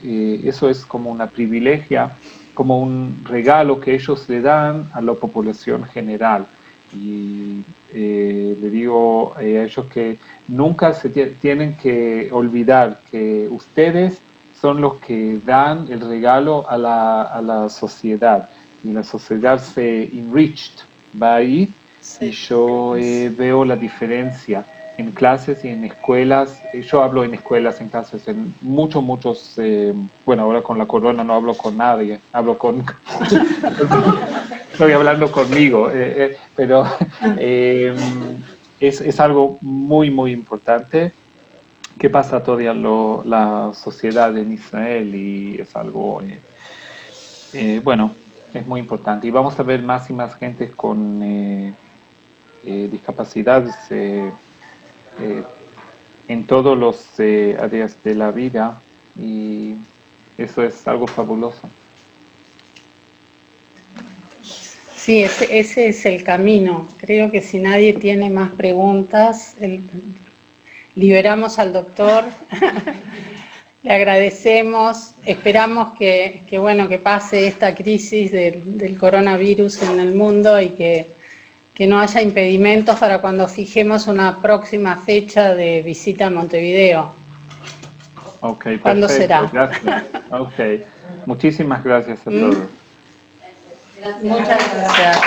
eso es como una privilegia, como un regalo que ellos le dan a la población general. Y le digo a ellos que nunca se tienen que olvidar que ustedes son los que dan el regalo a la sociedad, y la sociedad se enriched va ahí. Sí. Y yo veo la diferencia en clases y en escuelas. Yo hablo en escuelas, en clases, en muchos, bueno, ahora con la corona no hablo con nadie, hablo con estoy hablando conmigo, pero es algo muy importante que pasa todavía la sociedad en Israel, y es algo, bueno, es muy importante. Y vamos a ver más y más gente con discapacidades en todos los áreas de la vida, y eso es algo fabuloso. Sí, ese es el camino. Creo que si nadie tiene más preguntas, liberamos al doctor. Le agradecemos, esperamos que pase esta crisis del coronavirus en el mundo y que no haya impedimentos para cuando fijemos una próxima fecha de visita a Montevideo. Ok, ¿Cuándo será? Gracias. Ok, muchísimas gracias a todos. Gracias. Muchas gracias.